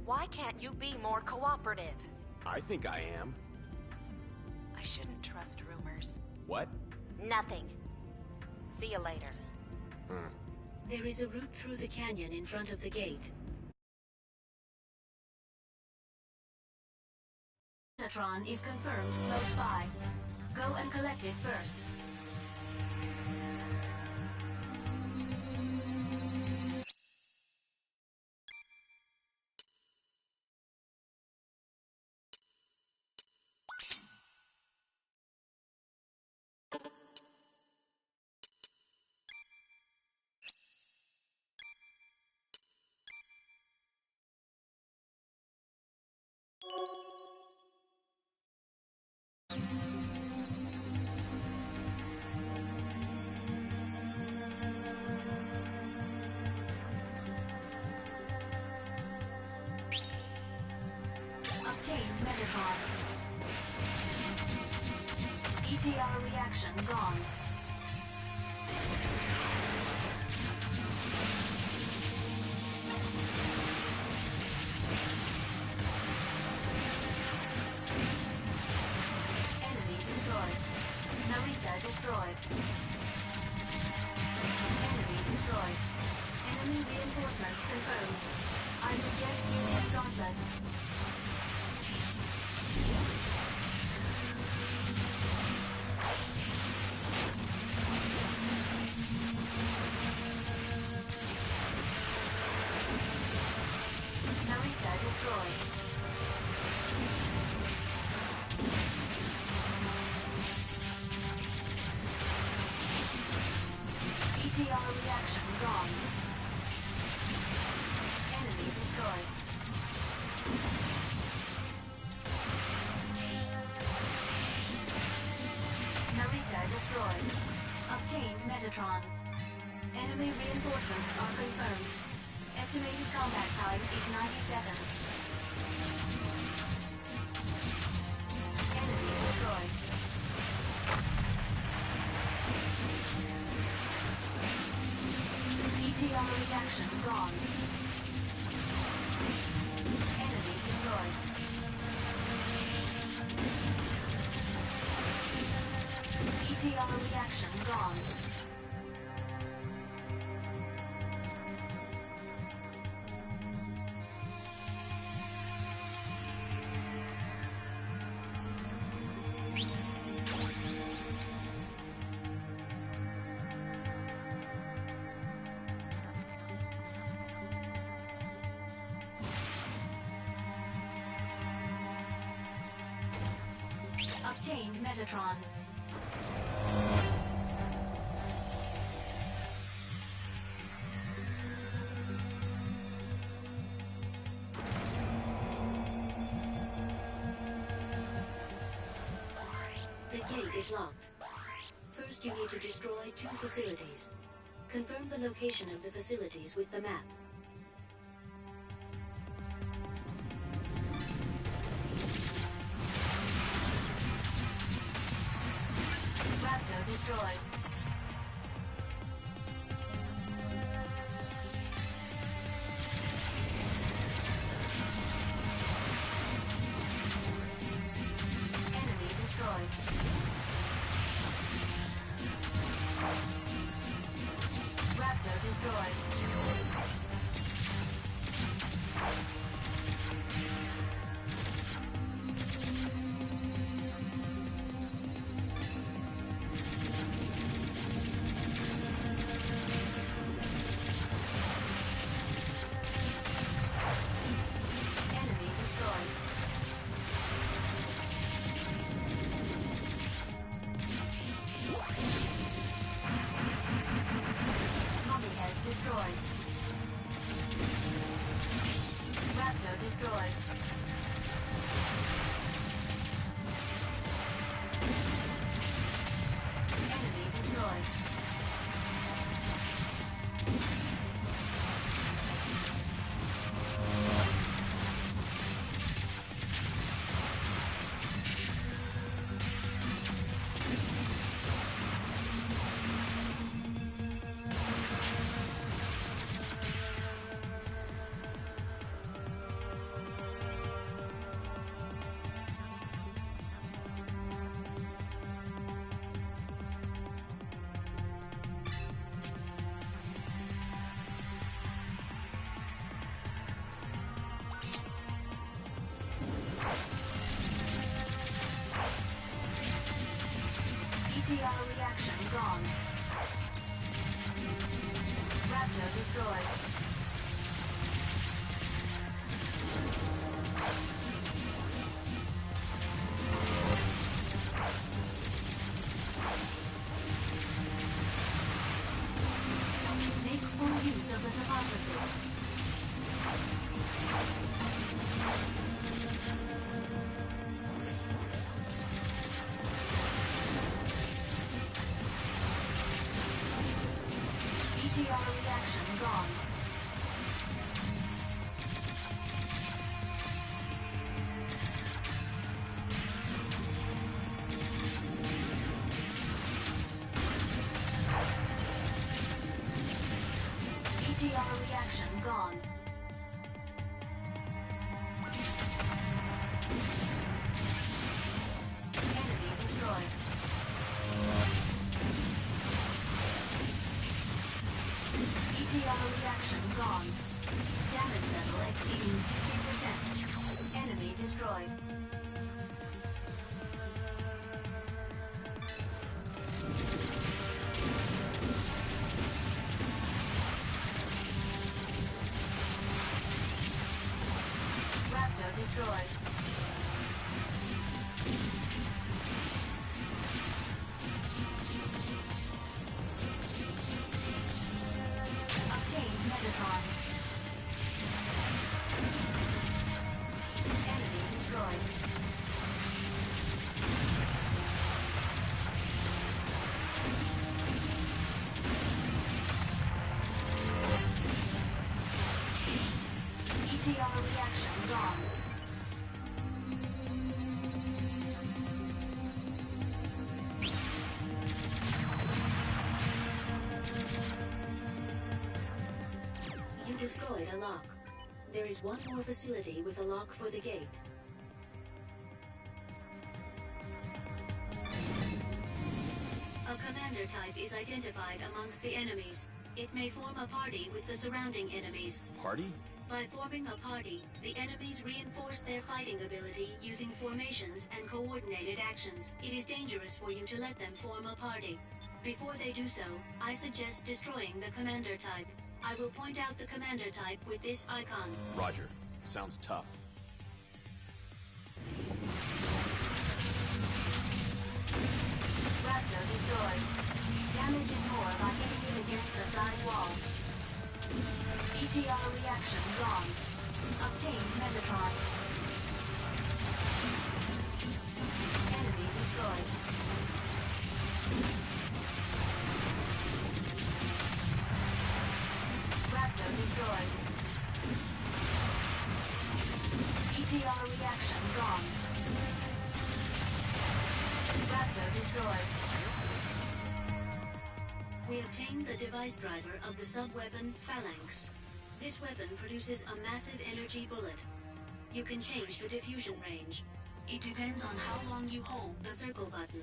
why can't you be more cooperative? I think I am. I shouldn't trust rumors. What? Nothing. See you later. There is a route through the canyon in front of the gate. Metatron is confirmed close by. Go and collect it first. Obtain Metatron. ETR reaction gone. Enemy destroyed. Narita destroyed. Enemy destroyed. Enemy reinforcements confirmed. I suggest using Gauntlet. Narita destroyed. ETR reaction gone. Enemy destroyed. Narita destroyed. Obtain Metatron. Enemy reinforcements are confirmed. Estimated combat time is 90 seconds. Enemy destroyed. ETR reaction gone. Enemy destroyed. ETR reaction gone. Obtained Metatron. The gate is locked. First, you need to destroy 2 facilities. Confirm the location of the facilities with the map. Raptor destroyed. Enemy destroyed. Raptor destroyed. ETR reaction gone. Raptor destroyed. Make full use of the topography. ETR reaction gone. ETR reaction gone. Enemy destroyed. ETR reaction gone. Damage level exceeding 50%. Enemy destroyed. Raptor destroyed. Obtained Metatron. Enemy destroyed. ETR reaction gone. You destroyed a lock. There is one more facility with a lock for the gate. A commander type is identified amongst the enemies. It may form a party with the surrounding enemies. Party? By forming a party, the enemies reinforce their fighting ability using formations and coordinated actions. It is dangerous for you to let them form a party. Before they do so, I suggest destroying the commander type. I will point out the commander type with this icon. Roger. Sounds tough. Raptor destroyed. Damaging more by hitting it against the side walls. ETR reaction gone. Obtained Metatron. Enemy destroyed. Raptor destroyed. ETR reaction gone. Raptor destroyed. We obtained the device driver of the sub-weapon Phalanx. This weapon produces a massive energy bullet. You can change the diffusion range. It depends on how long you hold the circle button.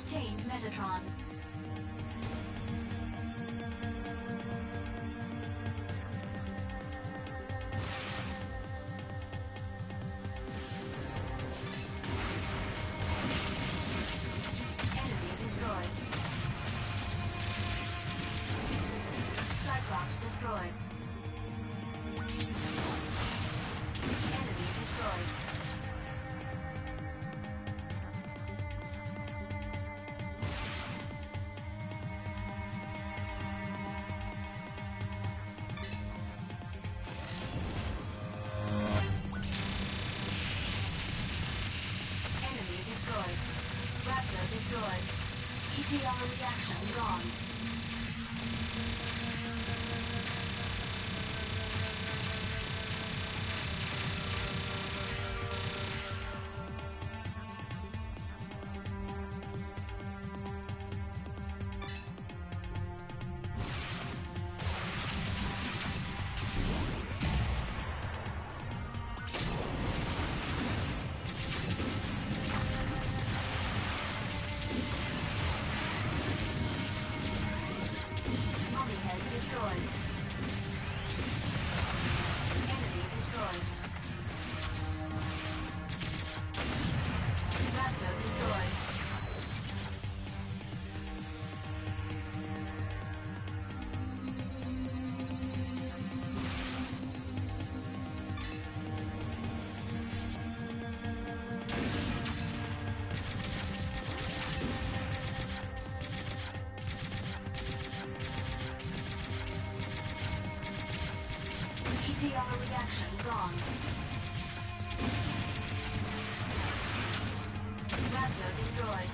Obtained Metatron. Enemy destroyed. Cyclops destroyed. Enemy destroyed. Enemy destroyed. Raptor destroyed. ETR reaction gone. Mummy head destroyed. Enemy destroyed. Raptor destroyed. ETR reaction gone. Raptor destroyed.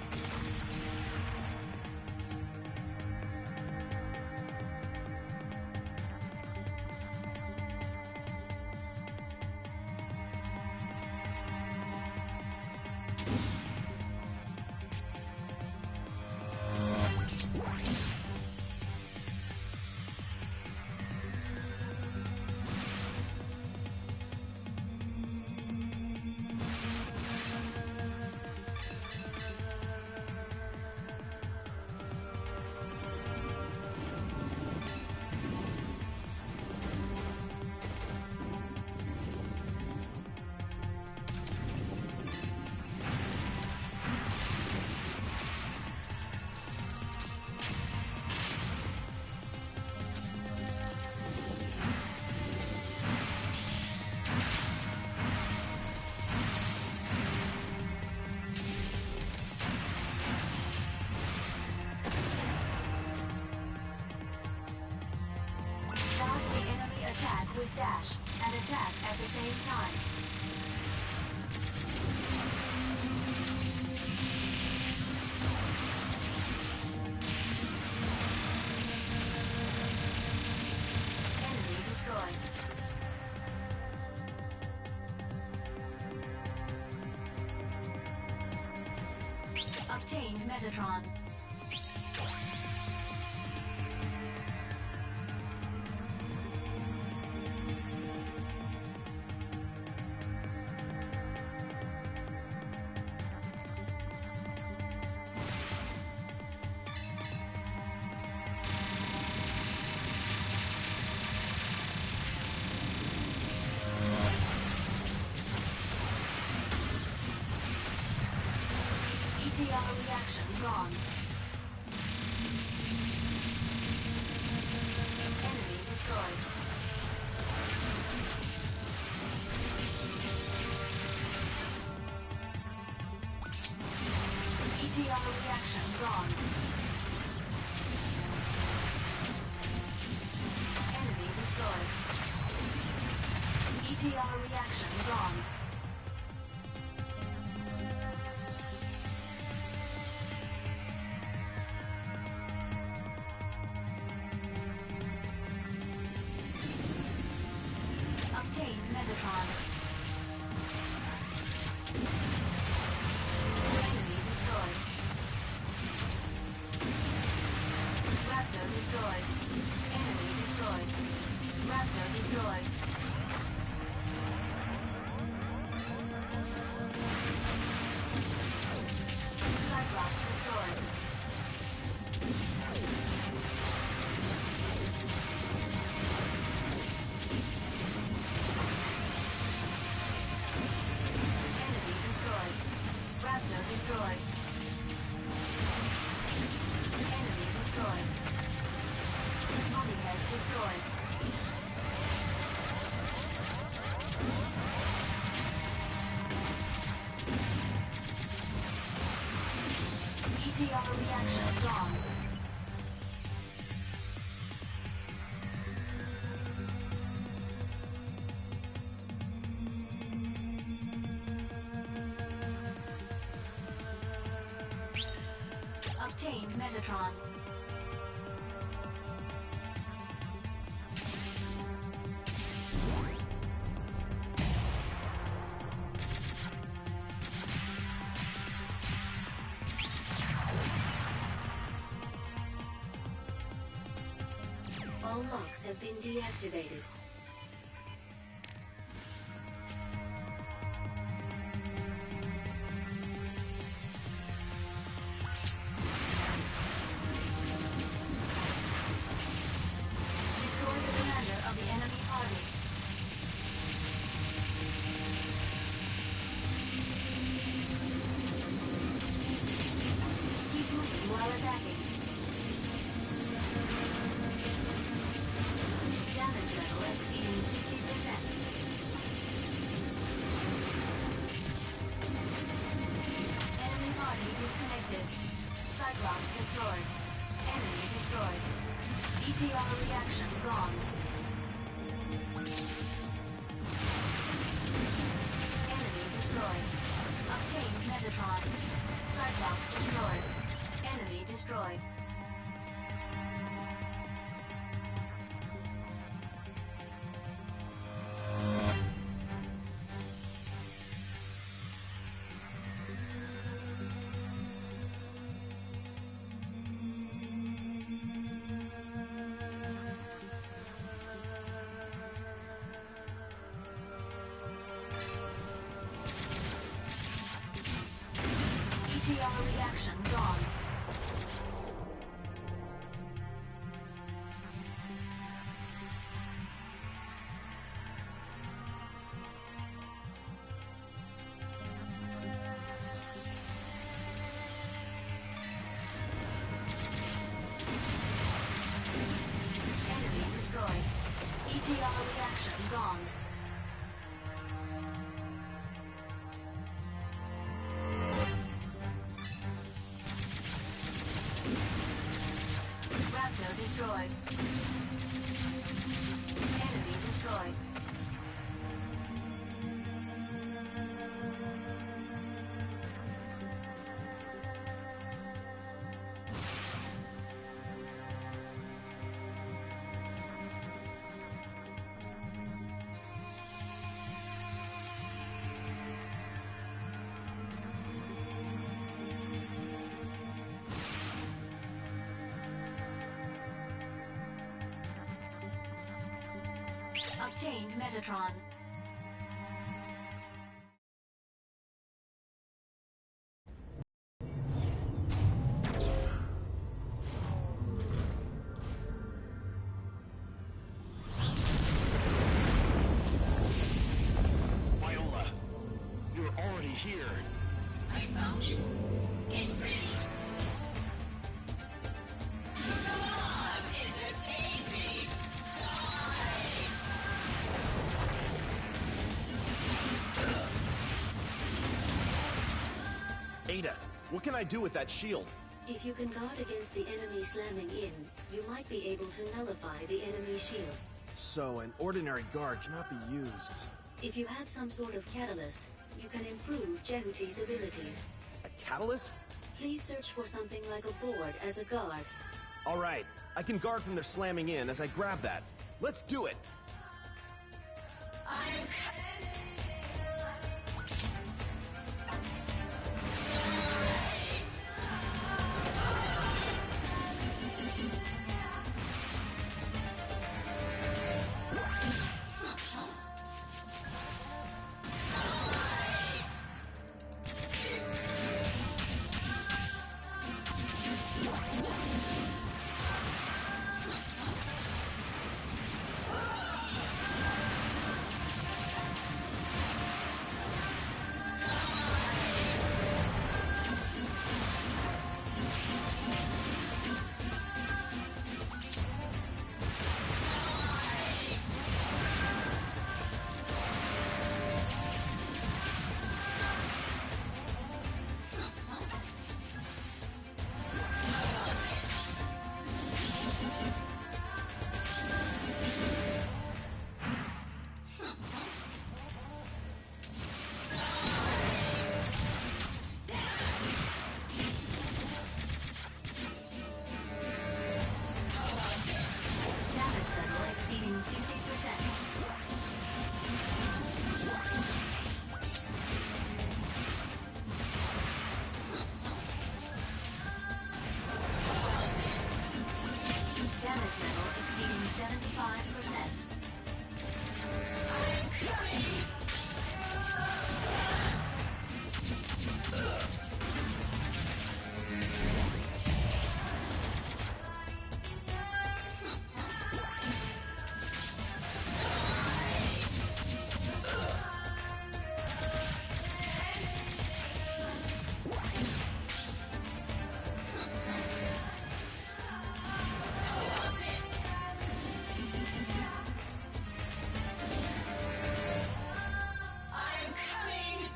Dodge the enemy attack with dash and attack at the same time. Enemy destroyed. Obtained Metatron. ETR reaction gone. Enemy destroyed. ETR reaction gone. Enemy destroyed. ETR reaction gone. Obtain Metatron. Enemy destroyed. Raptor destroyed. Enemy destroyed. Raptor destroyed. Cyclops destroyed. Enemy destroyed. Raptor destroyed. Enemy destroyed. Mommyhead destroyed. ETR reaction gone. Obtained Metatron. All locks have been deactivated. Destroy the commander of the enemy party. Keep moving while attacking. Damage level exceeding 50%. Enemy party disconnected. Cyclops destroyed. Enemy destroyed. ETR reaction gone. Enemy destroyed. Obtained Metatron. Cyclops destroyed. Enemy destroyed. ETR reaction gone. Enemy destroyed. ETR reaction gone. Raptor destroyed. Enemy destroyed. Obtained Metatron. Viola, you're already here. I found you. Get ready. Come on, entertain me. Ada, what can I do with that shield? If you can guard against the enemy slamming in, you might be able to nullify the enemy shield. So, an ordinary guard cannot be used. If you have some sort of catalyst, you can improve Jehuti's abilities. A catalyst? Please search for something like a board as a guard. Alright, I can guard from their slamming in as I grab that. Let's do it! I'm 75%. I'm coming!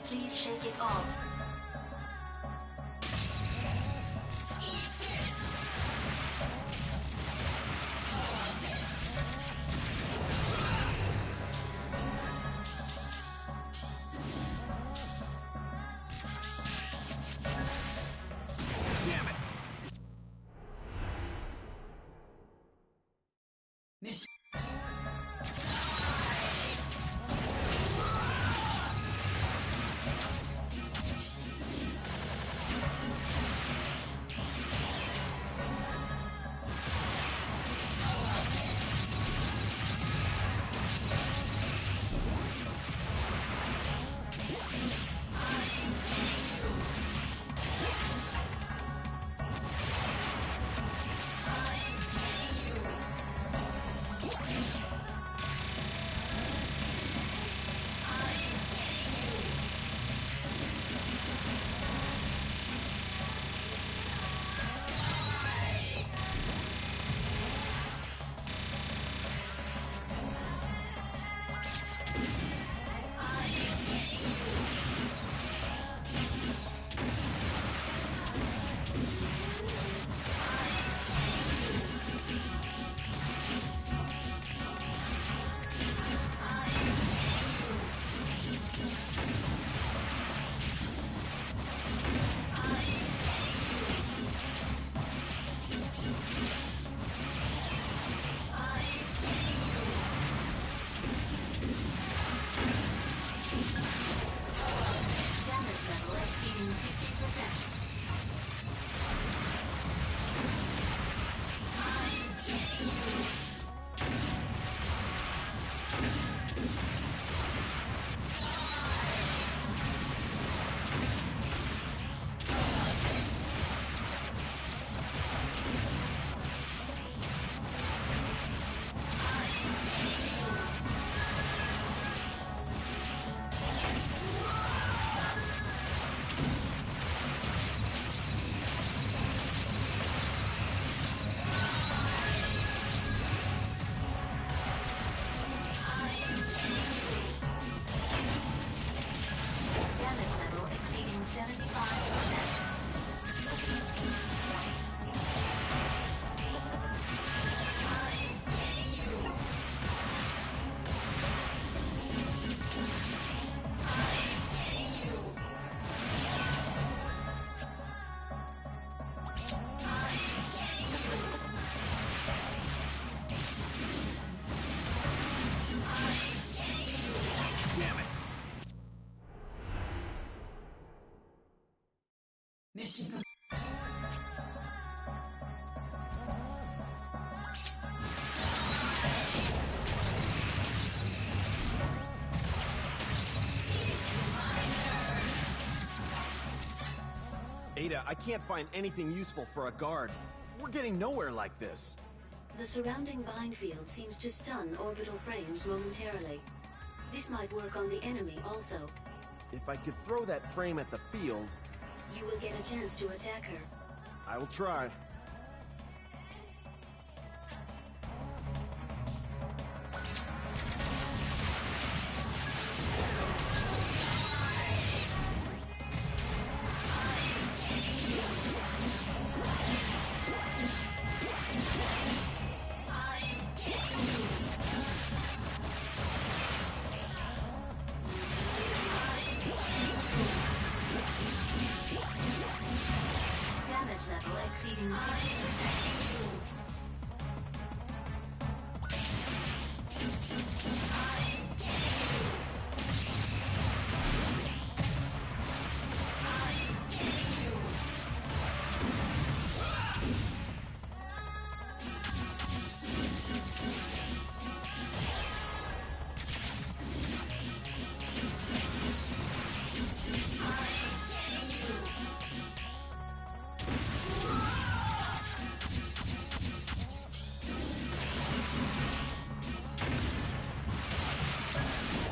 Please shake it off. Damn it! Mission. Damage level exceeding 50%. Damage level exceeding 75%. Damn it! Mission. Ada, I can't find anything useful for a guard. We're getting nowhere like this. The surrounding bind field seems to stun orbital frames momentarily. This might work on the enemy also. If I could throw that frame at the field... You will get a chance to attack her. I will try. Damage level exceeding 50%.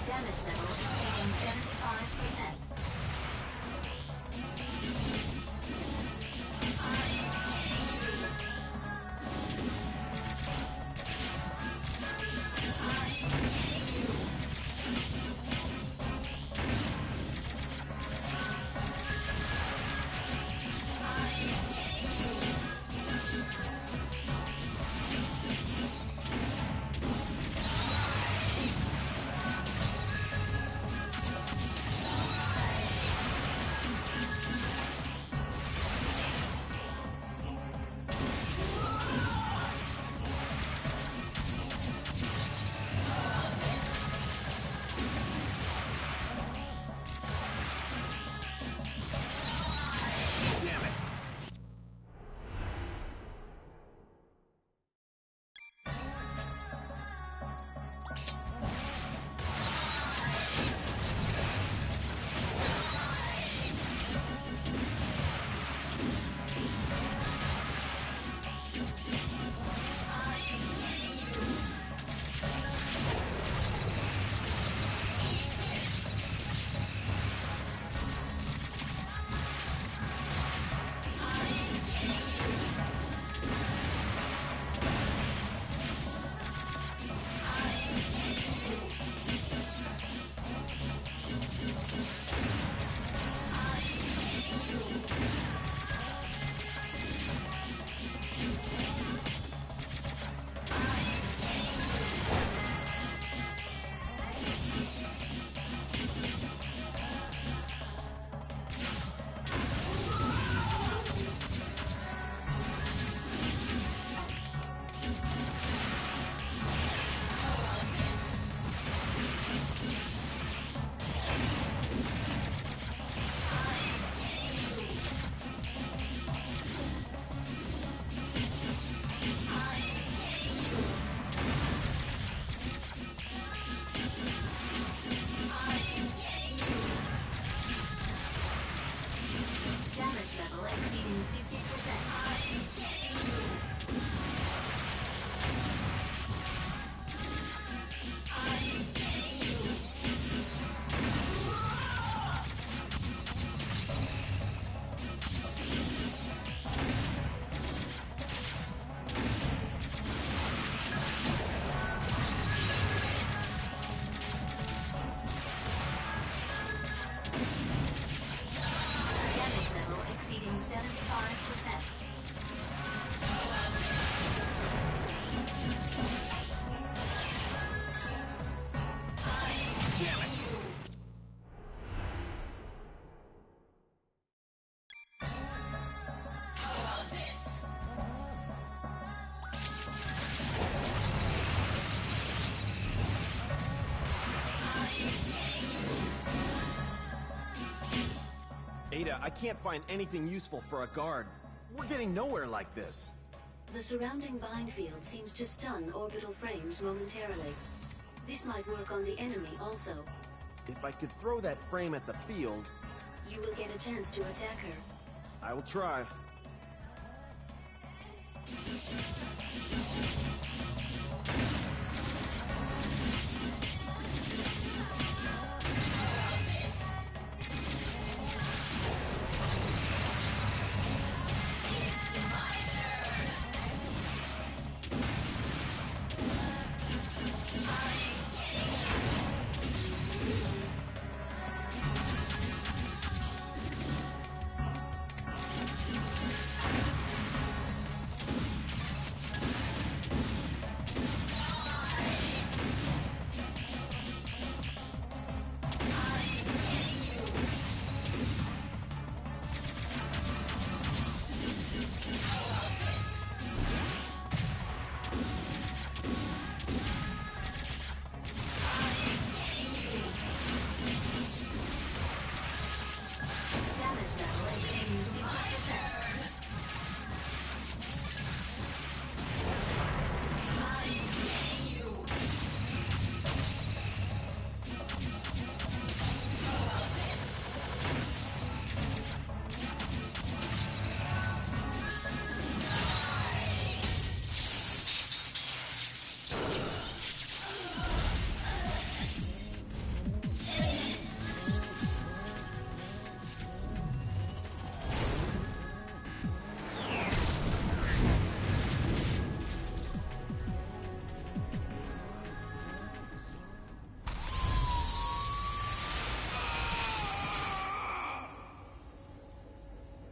Damage level exceeding 75%. Damn it! Damage level exceeding 50%. Damage level exceeding 75%. Damn it! Ada, I can't find anything useful for a guard. We're getting nowhere like this. The surrounding bind field seems to stun orbital frames momentarily. This might work on the enemy also. If I could throw that frame at the field, You will get a chance to attack her. I will try.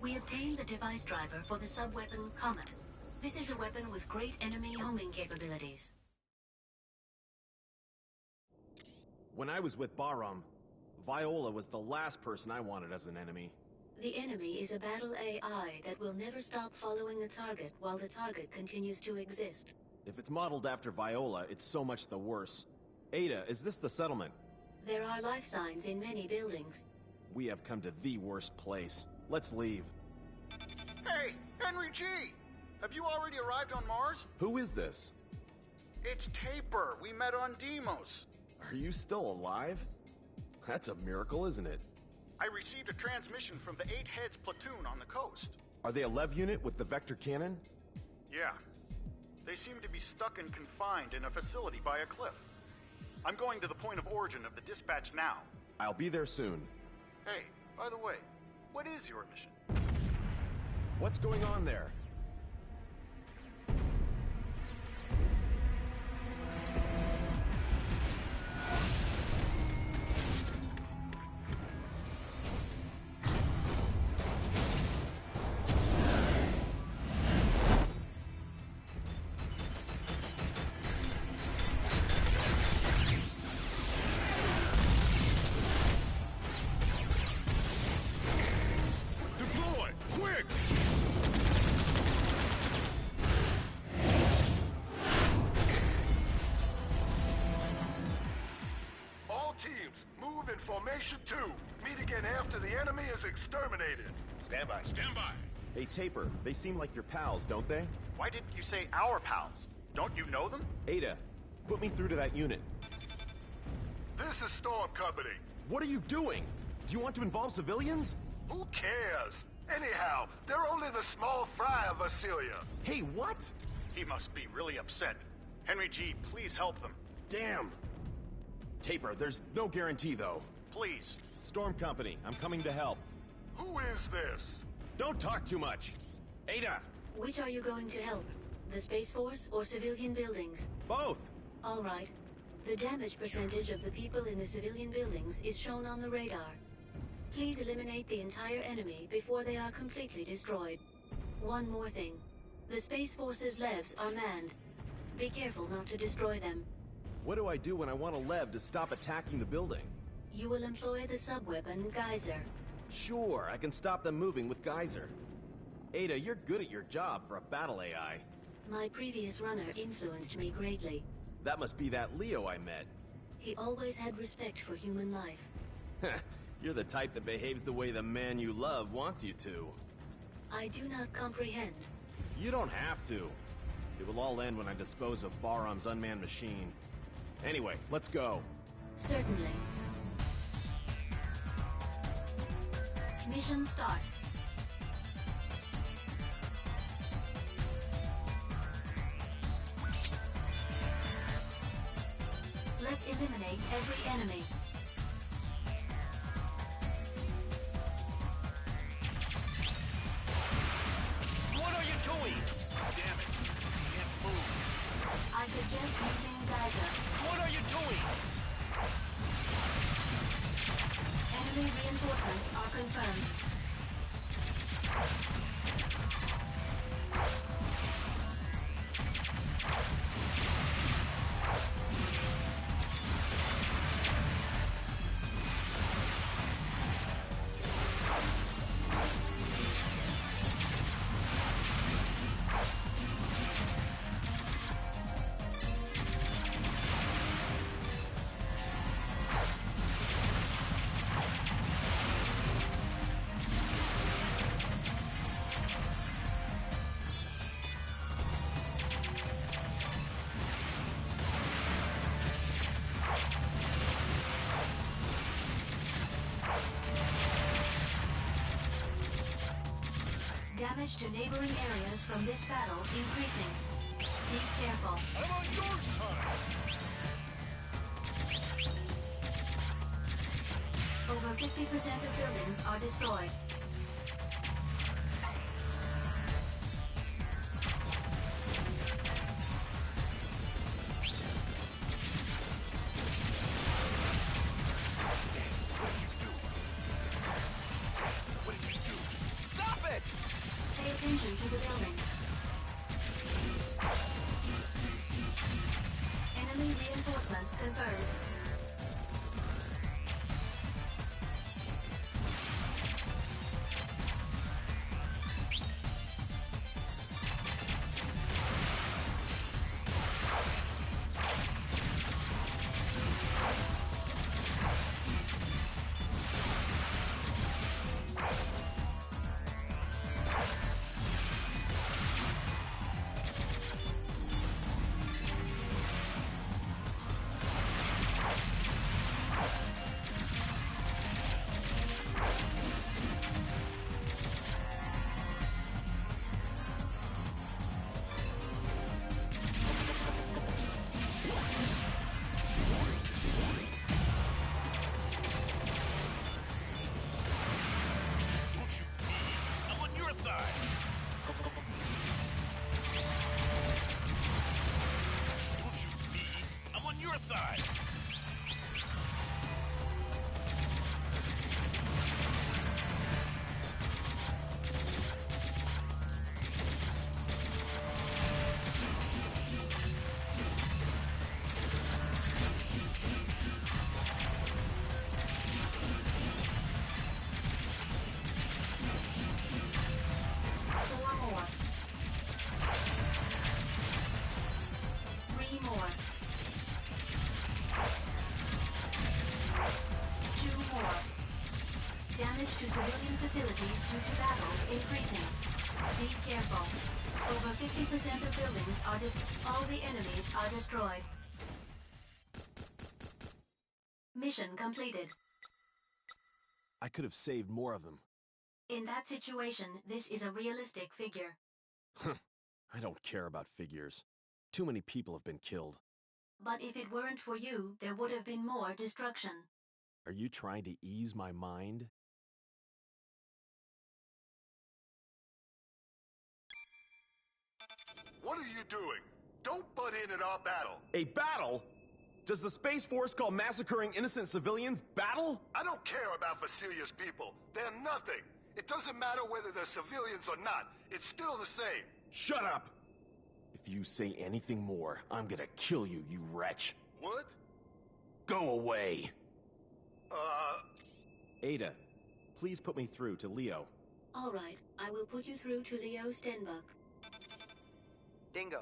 We obtained the device driver for the sub-weapon Comet. This is a weapon with great enemy homing capabilities. When I was with Bahram, Viola was the last person I wanted as an enemy. The enemy is a battle AI that will never stop following a target while the target continues to exist. If it's modeled after Viola, it's so much the worse. Ada, is this the settlement? There are life signs in many buildings. We have come to the worst place. Let's leave. Hey, Henry G! Have you already arrived on Mars? Who is this? It's Taper. We met on Deimos. Are you still alive? That's a miracle, isn't it? I received a transmission from the 8 Heads platoon on the coast. Are they a Lev unit with the vector cannon? Yeah. They seem to be stuck and confined in a facility by a cliff. I'm going to the point of origin of the dispatch now. I'll be there soon. Hey, by the way, what is your mission? What's going on there? Formation 2. Meet again after the enemy is exterminated. Stand by, stand by. Hey, Taper, they seem like your pals, don't they? Why didn't you say our pals? Don't you know them? Ada, put me through to that unit. This is Storm Company. What are you doing? Do you want to involve civilians? Who cares? Anyhow, they're only the small fry of Vasilia. Hey, what? He must be really upset. Henry G, please help them. Damn. Taper, there's no guarantee, though. Please. Storm Company, I'm coming to help. Who is this? Don't talk too much. Ada! Which are you going to help? The Space Force or civilian buildings? Both! All right. The damage percentage of the people in the civilian buildings is shown on the radar. Please eliminate the entire enemy before they are completely destroyed. One more thing. The Space Force's Levs are manned. Be careful not to destroy them. What do I do when I want a Lev to stop attacking the building? You will employ the sub-weapon Geyser. Sure, I can stop them moving with Geyser. Ada, you're good at your job for a battle AI. My previous runner influenced me greatly. That must be that Leo I met. He always had respect for human life. You're the type that behaves the way the man you love wants you to. I do not comprehend. You don't have to. It will all end when I dispose of Bahram's unmanned machine. Anyway, let's go. Certainly. Mission start. Let's eliminate every enemy. What are you doing? Damn it. Can't move. I suggest using Geyser. What are you doing? Enemy reinforcements are confirmed. Damage to neighboring areas from this battle increasing. Be careful. I'm on your side. Over 50% of buildings are destroyed. Stop it! confirmed. Civilian facilities due to battle increasing. Be careful. Over 50% of buildings are all the enemies are destroyed. Mission completed. I could have saved more of them. In that situation, this is a realistic figure. I don't care about figures. Too many people have been killed. But if it weren't for you, there would have been more destruction. Are you trying to ease my mind? What are you doing? Don't butt in at our battle. A battle? Does the Space Force call massacring innocent civilians battle? I don't care about Vasilia's people. They're nothing. It doesn't matter whether they're civilians or not. It's still the same. Shut up! If you say anything more, I'm gonna kill you, you wretch. What? Go away! Ada, please put me through to Leo. All right, I will put you through to Leo Stenbuck. Dingo,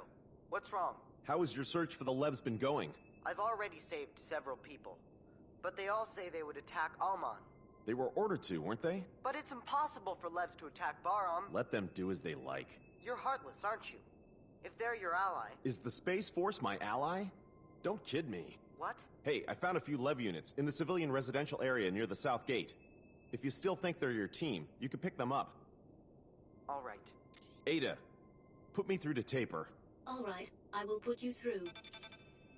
what's wrong? How has your search for the Levs been going? I've already saved several people, but they all say they would attack Alman. They were ordered to, weren't they? But it's impossible for Levs to attack Baram. Let them do as they like. You're heartless, aren't you? If they're your ally... Is the Space Force my ally? Don't kid me. What? Hey, I found a few Lev units in the civilian residential area near the South Gate. If you still think they're your team, you can pick them up. All right. Ada, put me through to Taper. All right, I will put you through.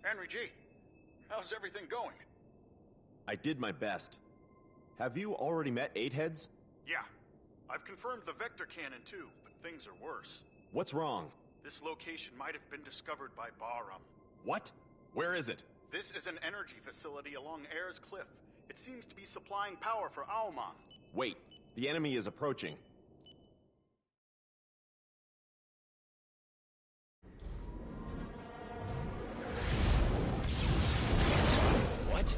Henry G., how's everything going? I did my best. Have you already met Eight Heads? Yeah. I've confirmed the vector cannon too, but things are worse. What's wrong? This location might have been discovered by Baram. What? Where is it? This is an energy facility along Ayers Cliff. It seems to be supplying power for Alman. Wait, the enemy is approaching. What?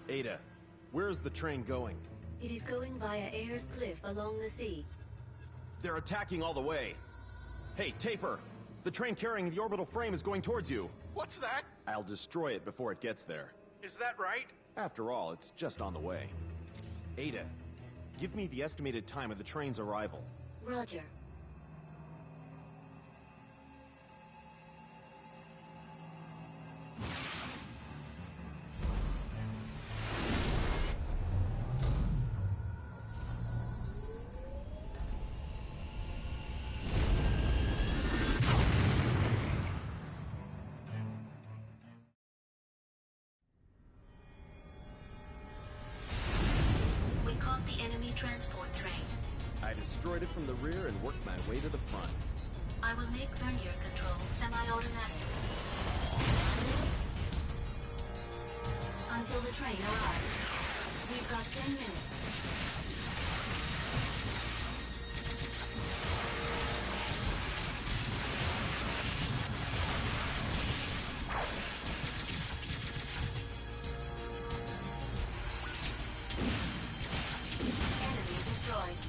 Ada, where is the train going? It is going via Ayers Cliff along the sea. They're attacking all the way. Hey, Taper! The train carrying the orbital frame is going towards you. What's that? I'll destroy it before it gets there. Is that right? After all, it's just on the way. Ada, give me the estimated time of the train's arrival. Roger. Transport train. I destroyed it from the rear and worked my way to the front. I will make vernier control semi-automatic. Until the train arrives. We've got 10 minutes. Enemy destroyed.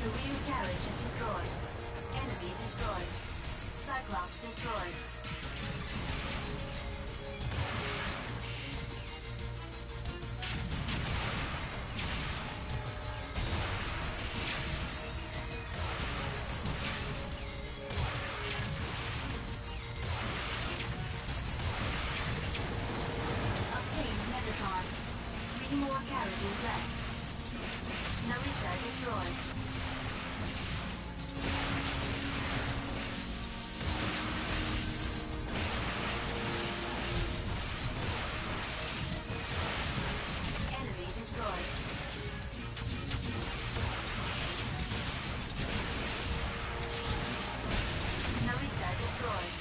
The rear carriage is destroyed. Enemy destroyed. Cyclops destroyed. Obtain Metatron. 3 more carriages left. Narita destroyed. Enemy destroyed. Narita destroyed.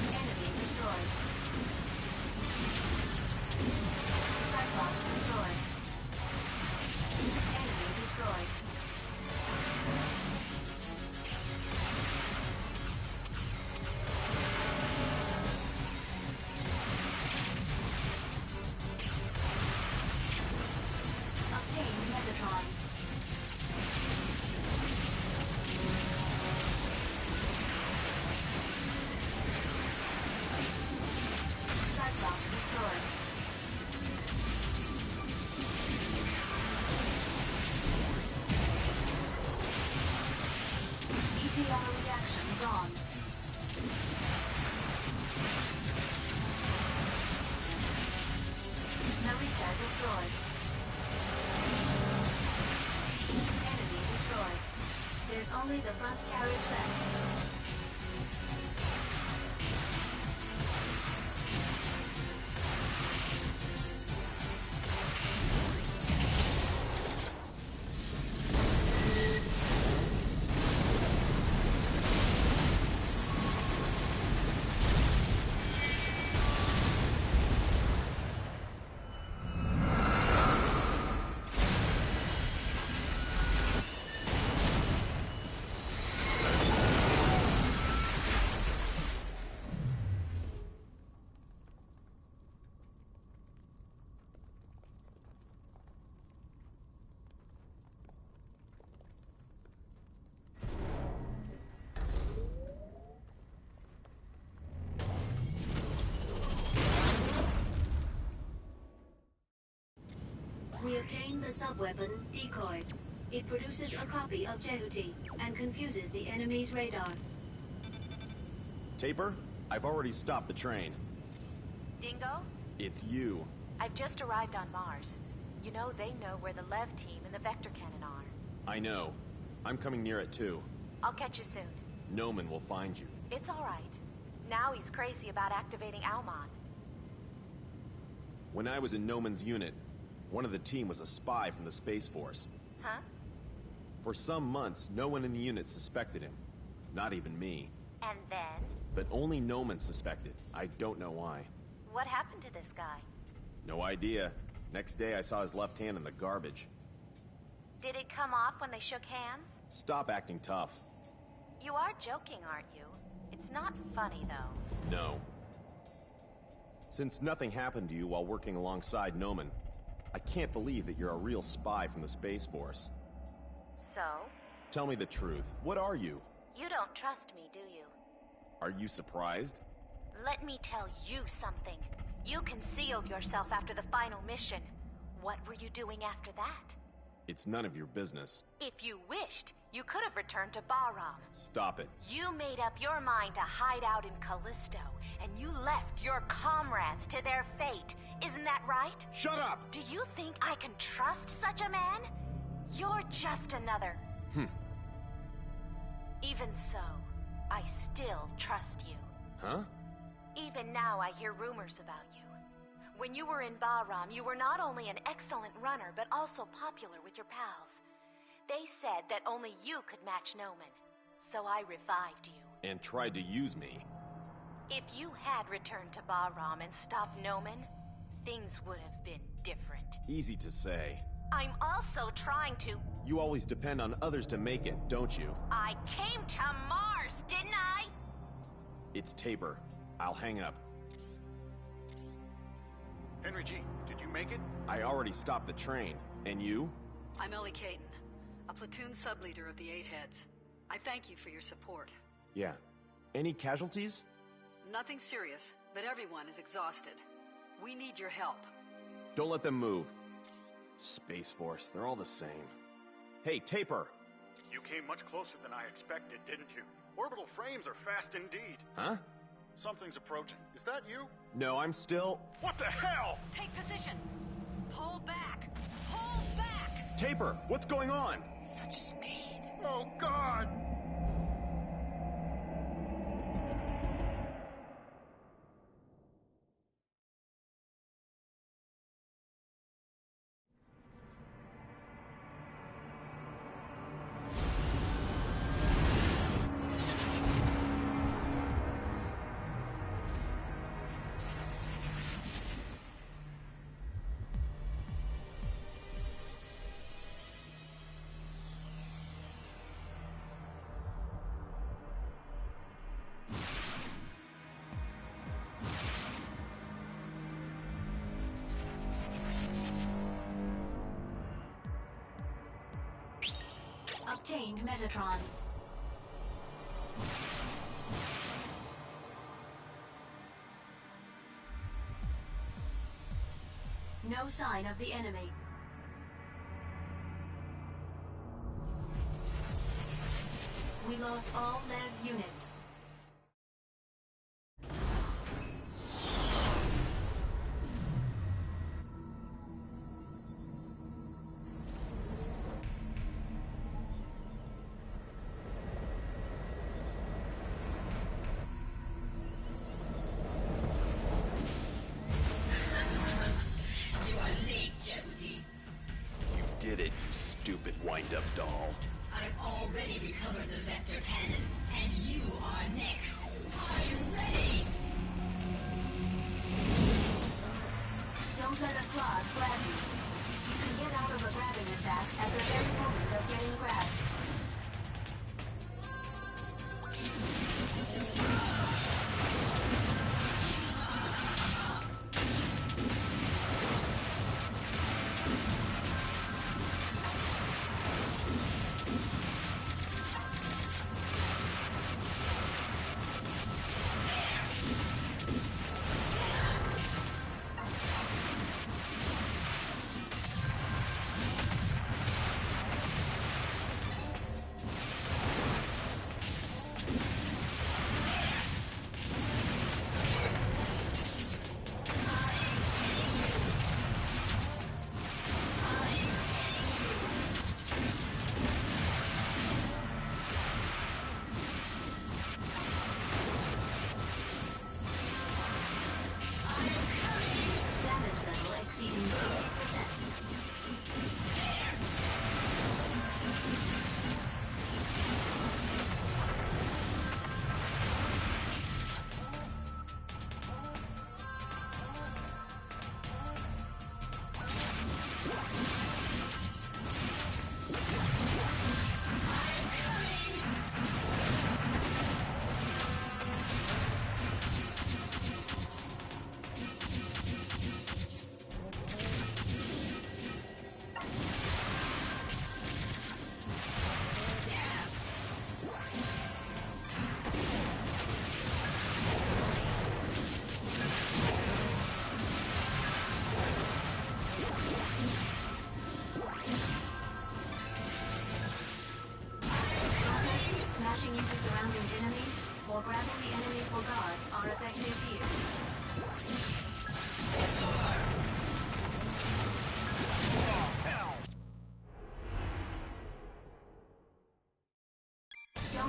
Enemy destroyed. Cyclops destroyed. Enemy destroyed. Obtain Metatron. Cyclops destroyed. ETR reaction gone. Narita destroyed. Enemy destroyed. There's only the front carriage left. We obtained the sub-weapon, Decoy. It produces a copy of Jehuti and confuses the enemy's radar. Taper, I've already stopped the train. Dingo? It's you. I've just arrived on Mars. You know they know where the Lev team and the Vector Cannon are. I know. I'm coming near it too. I'll catch you soon. Noman will find you. It's all right. Now he's crazy about activating Almon. When I was in Noman's unit, one of the team was a spy from the Space Force. Huh? For some months, no one in the unit suspected him. Not even me. And then? But only Noman suspected. I don't know why. What happened to this guy? No idea. Next day I saw his left hand in the garbage. Did it come off when they shook hands? Stop acting tough. You are joking, aren't you? It's not funny, though. No. Since nothing happened to you while working alongside Noman, I can't believe that you're a real spy from the Space Force. So? Tell me the truth. What are you? You don't trust me, do you? Are you surprised? Let me tell you something. You concealed yourself after the final mission. What were you doing after that? It's none of your business. If you wished, you could have returned to Bahram. Stop it. You made up your mind to hide out in Callisto, and you left your comrades to their fate. Isn't that right? Shut up! Do you think I can trust such a man? You're just another... Even so, I still trust you. Huh? Even now I hear rumors about you. When you were in Bahram, you were not only an excellent runner, but also popular with your pals. They said that only you could match Noman, so I revived you. And tried to use me. If you had returned to Bahram and stopped Noman, things would have been different. Easy to say. I'm also trying to... You always depend on others to make it, don't you? I came to Mars, didn't I? It's Tabor. I'll hang up. Henry G., did you make it? I already stopped the train. And you? I'm Ellie Caton, a platoon sub-leader of the Eight Heads. I thank you for your support. Yeah. Any casualties? Nothing serious, but everyone is exhausted. We need your help. Don't let them move. Space Force, they're all the same. Hey, Tabor! You came much closer than I expected, didn't you? Orbital frames are fast indeed. Huh? Something's approaching. Is that you? No, I'm still... What the hell? Take position! Pull back! Pull back! Tabor, what's going on? Such speed. Oh, God! Obtained Metatron. No sign of the enemy. We lost all lead units. wind-up doll. I've already recovered the vector cannon, and you are next. Are you ready? Don't let a claw grab you. You can get out of a grabbing attack at the very moment of getting grabbed.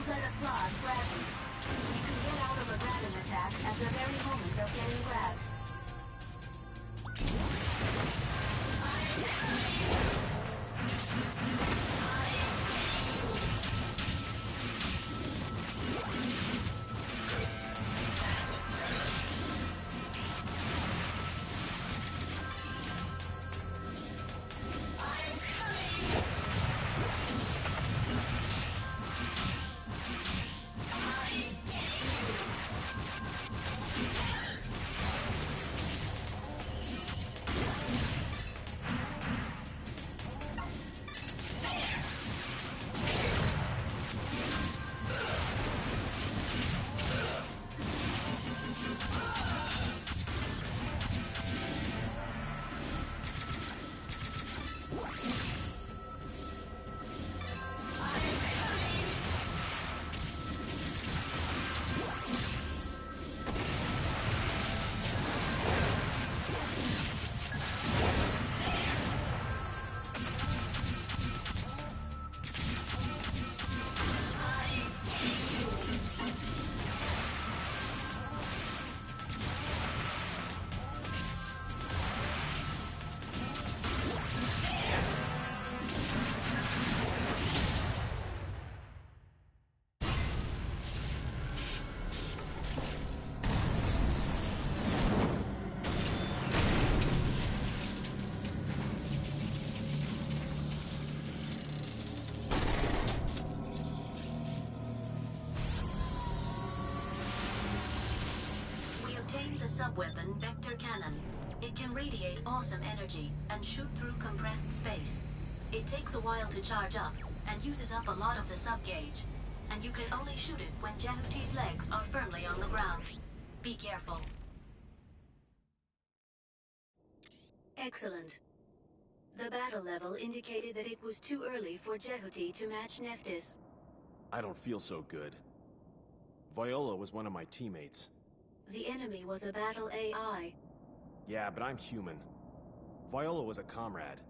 Don't let a claw grab you. You can get out of a grabbing attack at the very moment of getting grabbed. The sub-weapon Vector Cannon. It can radiate awesome energy and shoot through compressed space. It takes a while to charge up and uses up a lot of the sub-gauge. And you can only shoot it when Jehuti's legs are firmly on the ground. Be careful. Excellent. The battle level indicated that it was too early for Jehuti to match Nephthys. I don't feel so good. Viola was one of my teammates. The enemy was a battle AI. Yeah, but I'm human. Viola was a comrade.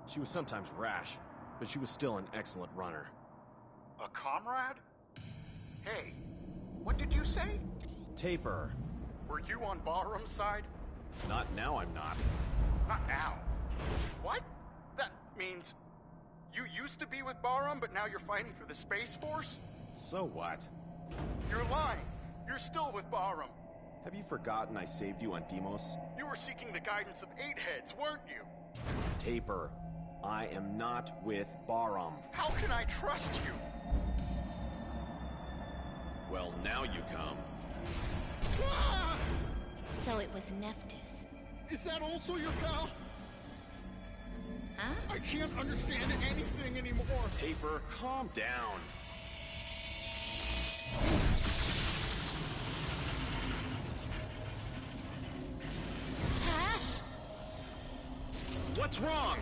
She was sometimes rash, but she was still an excellent runner. A comrade? Hey, what did you say? Taper. Were you on Bahram's side? Not now, I'm not. Not now. What? That means you used to be with Bahram, but now you're fighting for the Space Force? So what? You're lying. You're still with Bahram. Have you forgotten I saved you on Deimos? You were seeking the guidance of Eight Heads, weren't you? Taper, I am not with Bahram. How can I trust you? Well, now you come. Ah! So it was Nephthys. Is that also your pal? Huh? I can't understand anything anymore. Taper, calm down. Huh? What's wrong?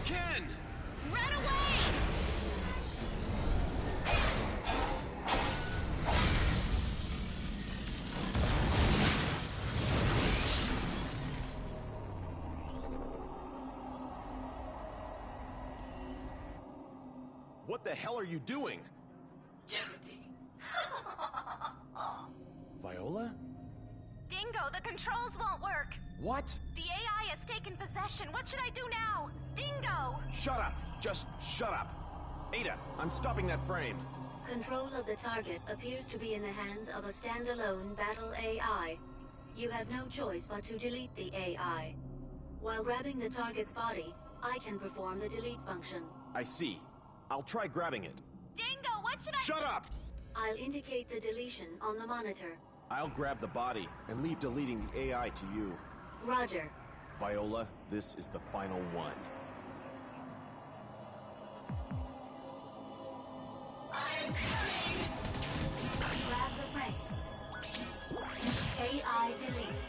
Ken! Run away! What the hell are you doing? Viola? Dingo, the controls won't work. What? The AI has taken possession. What should I do now? Dingo! Shut up! Just shut up! Ada, I'm stopping that frame. Control of the target appears to be in the hands of a standalone battle AI. You have no choice but to delete the AI. While grabbing the target's body, I can perform the delete function. I see. I'll try grabbing it. Dingo, what should I— Shut up! I'll indicate the deletion on the monitor. I'll grab the body and leave deleting the AI to you. Roger. Viola, this is the final one. I'm coming! Grab the frame. AI delete.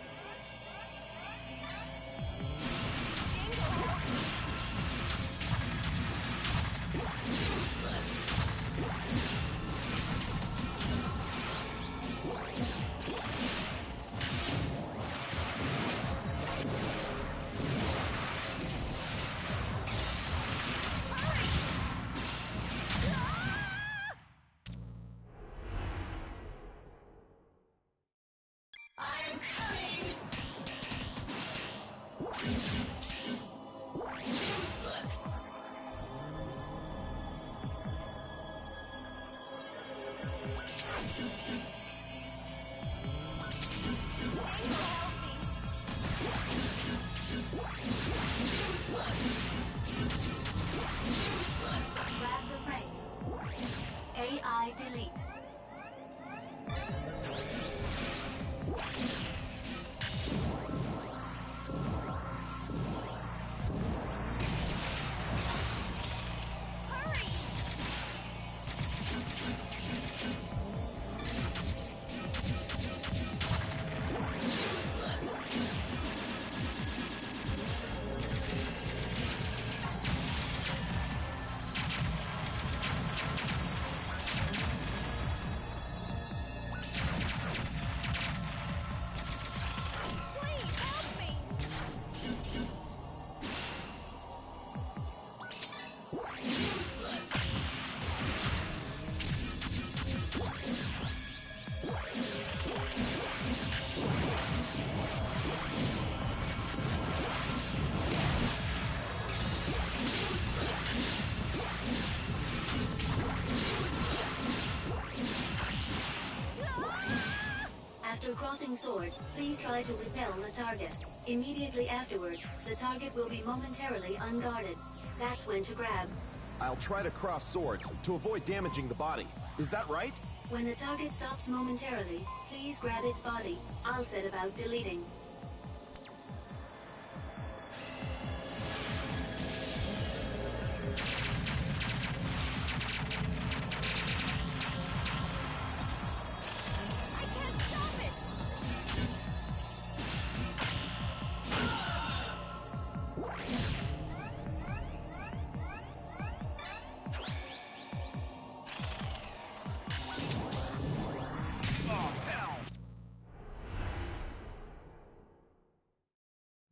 After crossing swords, please try to repel the target. Immediately afterwards, the target will be momentarily unguarded. That's when to grab. I'll try to cross swords to avoid damaging the body. Is that right? When the target stops momentarily, please grab its body. I'll set about deleting.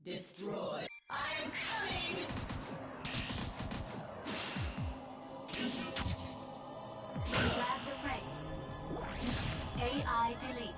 Destroy. I am coming! Grab the prey. AI delete.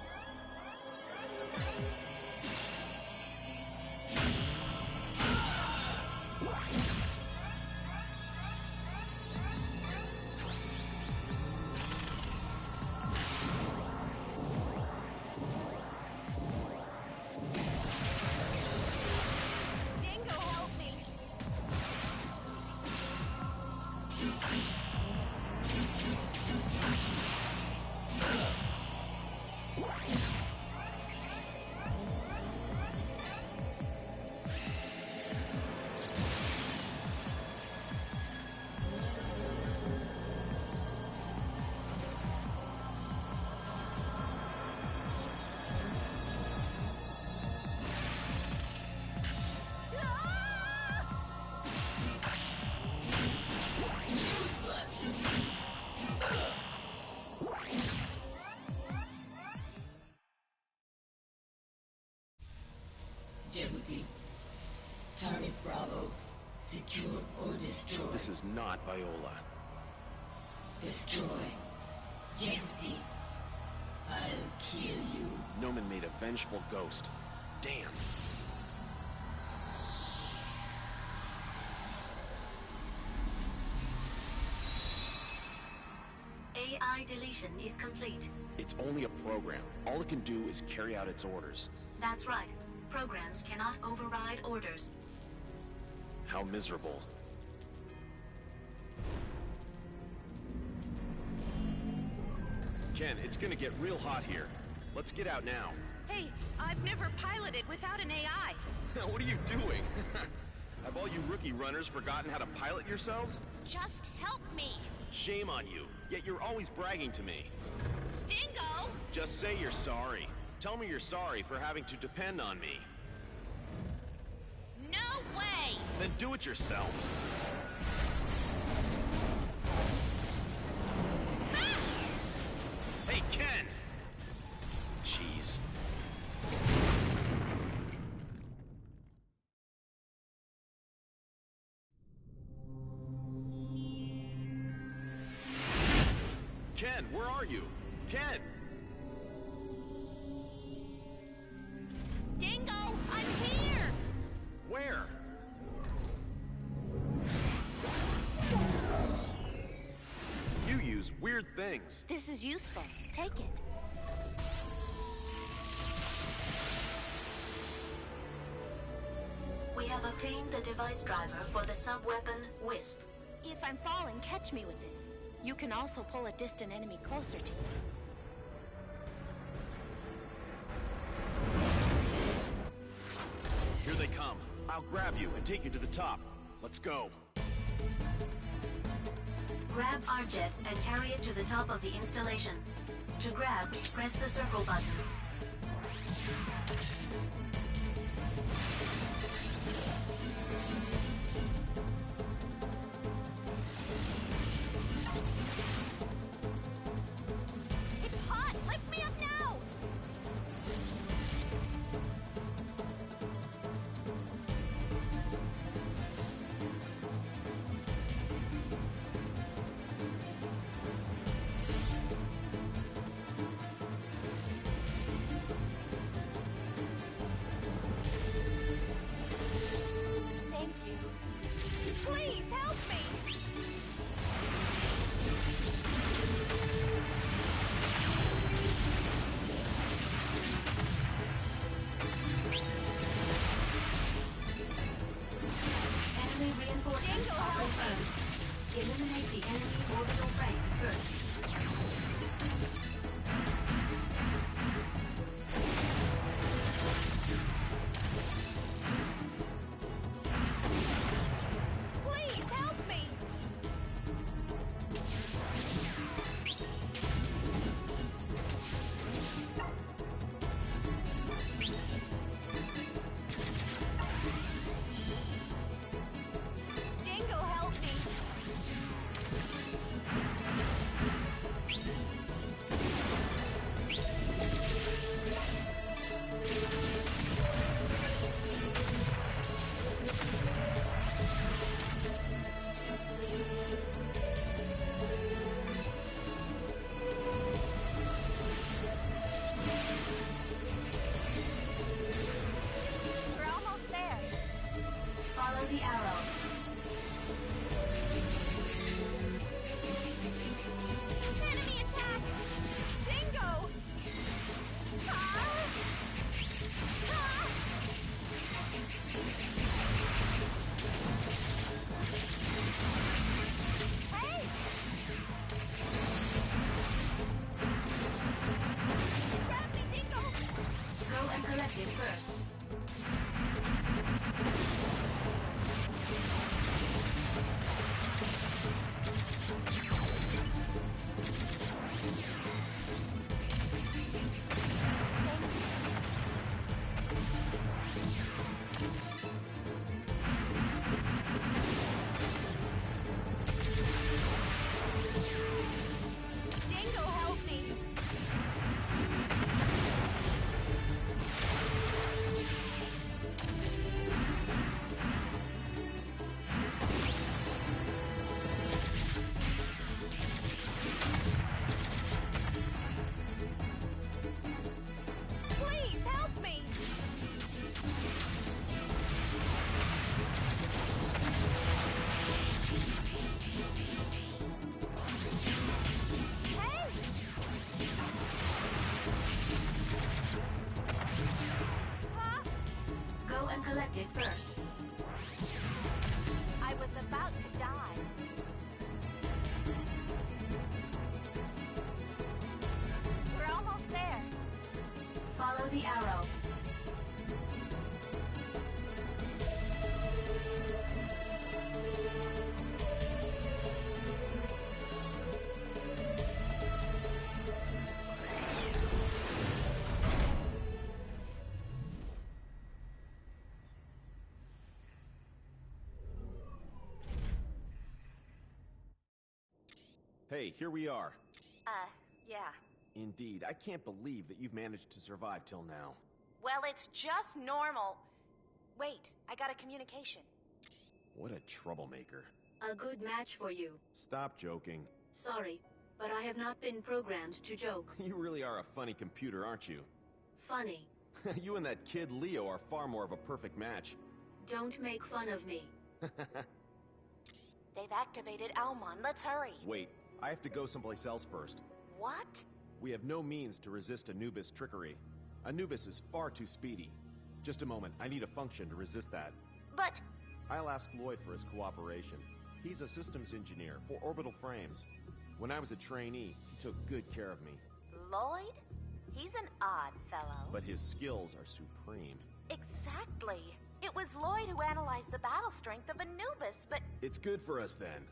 Jeopardy. Target Bravo. Secure or destroy. This is not Viola. Destroy. Jeopardy. I'll kill you. Noman made a vengeful ghost. Damn. AI deletion is complete. It's only a program. All it can do is carry out its orders. That's right. Programs cannot override orders. How miserable. Ken, it's gonna get real hot here. Let's get out now. Hey, I've never piloted without an AI. What are you doing? Have all you rookie runners forgotten how to pilot yourselves? Just help me. Shame on you, yet you're always bragging to me. Dingo! Just say you're sorry. Tell me you're sorry for having to depend on me. No way! Then do it yourself. Ah! Hey, Ken! Jeez. Ken, where are you? Ken! Dingo, I'm here! Where? You use weird things. This is useful. Take it. We have obtained the device driver for the sub-weapon Wisp. If I'm falling, catch me with this. You can also pull a distant enemy closer to you. Here they come. I'll grab you and take you to the top. Let's go. Grab our jet and carry it to the top of the installation. To grab, press the circle button. It's hot! Lift me up now! Thank you. Go and collect it first. I was about to die. We're almost there. Follow the arrow. Hey, here we are. Yeah. Indeed, I can't believe that you've managed to survive till now. Well, it's just normal. Wait, I got a communication. What a troublemaker. A good match for you. Stop joking. Sorry, but I have not been programmed to joke. You really are a funny computer, aren't you? Funny. You and that kid Leo are far more of a perfect match. Don't make fun of me. They've activated Almon. Let's hurry. Wait, I have to go someplace else first. What? We have no means to resist Anubis' trickery. Anubis is far too speedy. Just a moment, I need a function to resist that. But... I'll ask Lloyd for his cooperation. He's a systems engineer for orbital frames. When I was a trainee, he took good care of me. Lloyd? He's an odd fellow. But his skills are supreme. Exactly. It was Lloyd who analyzed the battle strength of Anubis, but... It's good for us, then.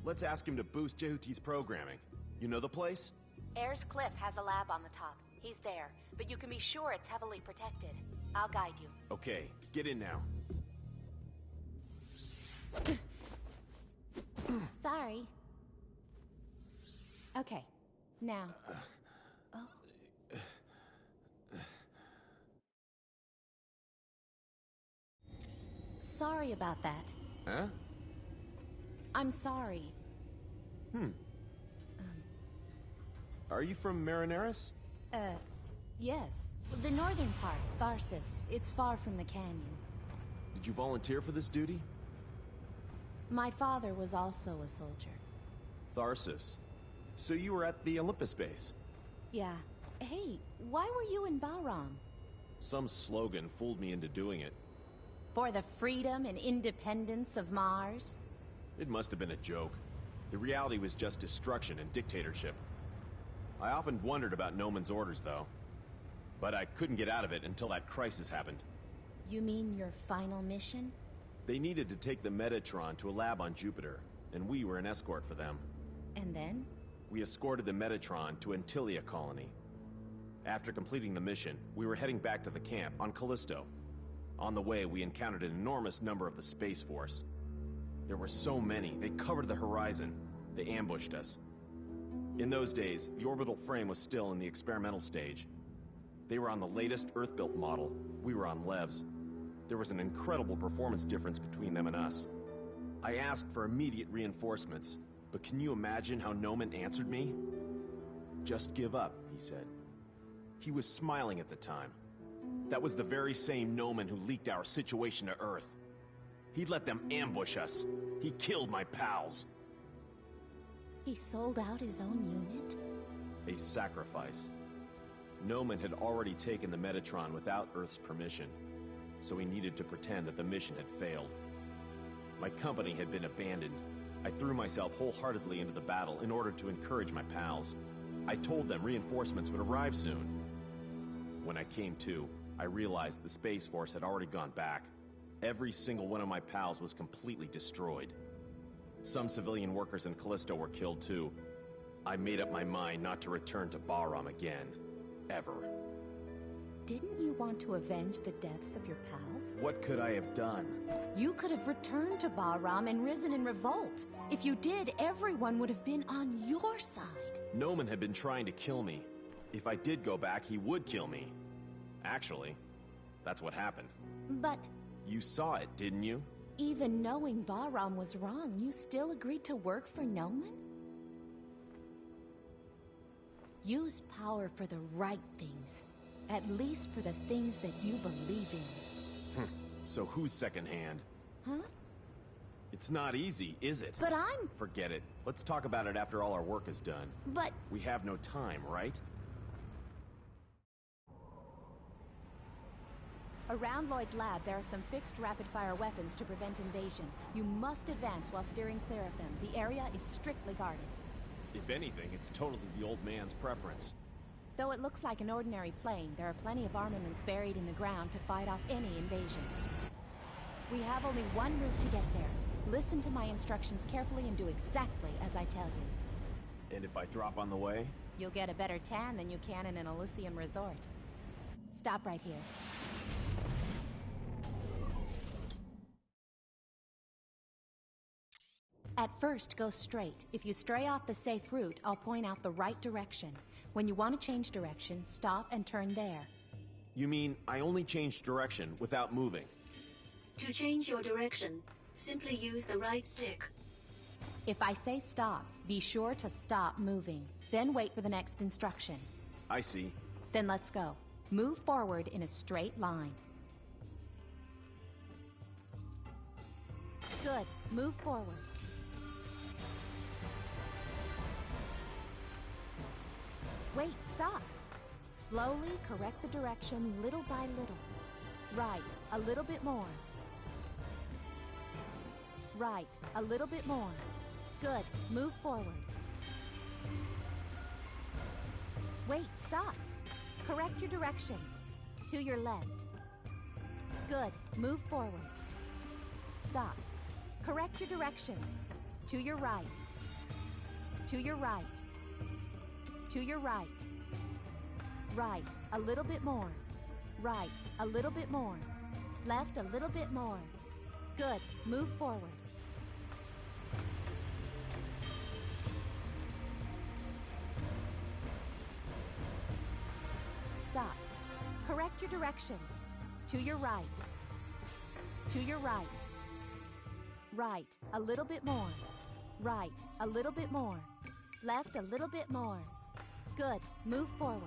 Let's ask him to boost Jehuti's programming. You know the place? Ayers Cliff has a lab on the top. He's there, but you can be sure it's heavily protected. I'll guide you. Okay, get in now. Sorry. Okay, now. Oh. Sorry about that. Huh? I'm sorry. Are you from Marineris? Yes. The northern part, Tharsis. It's far from the canyon. Did you volunteer for this duty? My father was also a soldier. Tharsis. So you were at the Olympus base? Yeah. Hey, why were you in Bahram? Some slogan fooled me into doing it. For the freedom and independence of Mars? It must have been a joke. The reality was just destruction and dictatorship. I often wondered about Noman's orders, though. But I couldn't get out of it until that crisis happened. You mean your final mission? They needed to take the Metatron to a lab on Jupiter, and we were an escort for them. And then? We escorted the Metatron to Antilia colony. After completing the mission, we were heading back to the camp on Callisto. On the way, we encountered an enormous number of the Space Force. There were so many, they covered the horizon. They ambushed us. In those days, the orbital frame was still in the experimental stage. They were on the latest Earth-built model. We were on Levs. There was an incredible performance difference between them and us. I asked for immediate reinforcements, but can you imagine how Noman answered me? Just give up, he said. He was smiling at the time. That was the very same Noman who leaked our situation to Earth. He let them ambush us. He killed my pals. He sold out his own unit? A sacrifice. Noman had already taken the Metatron without Earth's permission, so he needed to pretend that the mission had failed. My company had been abandoned. I threw myself wholeheartedly into the battle in order to encourage my pals. I told them reinforcements would arrive soon. When I came to, I realized the Space Force had already gone back. Every single one of my pals was completely destroyed. Some civilian workers in Callisto were killed too. I made up my mind not to return to Bahram again. Ever. Didn't you want to avenge the deaths of your pals? What could I have done? You could have returned to Bahram and risen in revolt. If you did, everyone would have been on your side. Noman had been trying to kill me. If I did go back, he would kill me. Actually, that's what happened. But... You saw it, didn't you? Even knowing Bahram was wrong, you still agreed to work for Noman? Use power for the right things. At least for the things that you believe in. So who's secondhand? Huh? It's not easy, is it? But I'm... Forget it. Let's talk about it after all our work is done. But... We have no time, right? Around Lloyd's lab, there are some fixed rapid-fire weapons to prevent invasion. You must advance while steering clear of them. The area is strictly guarded. If anything, it's totally the old man's preference. Though it looks like an ordinary plane, there are plenty of armaments buried in the ground to fight off any invasion. We have only one route to get there. Listen to my instructions carefully and do exactly as I tell you. And if I drop on the way? You'll get a better tan than you can in an Elysium resort. Stop right here. At first, go straight. If you stray off the safe route, I'll point out the right direction. When you want to change direction, stop and turn there. You mean I only change direction without moving? To change your direction, simply use the right stick. If I say stop, be sure to stop moving. Then wait for the next instruction. I see. Then let's go. Move forward in a straight line. Good. Move forward. Wait, stop. Slowly correct the direction little by little. Right, a little bit more. Right, a little bit more. Good, move forward. Wait, stop. Correct your direction. To your left. Good, move forward. Stop. Correct your direction. To your right. To your right. To your right. Right, a little bit more. Right, a little bit more. Left, a little bit more. Good, move forward. Stop. Correct your direction. To your right. To your right. Right, a little bit more. Right, a little bit more. Left, a little bit more. Good, move forward.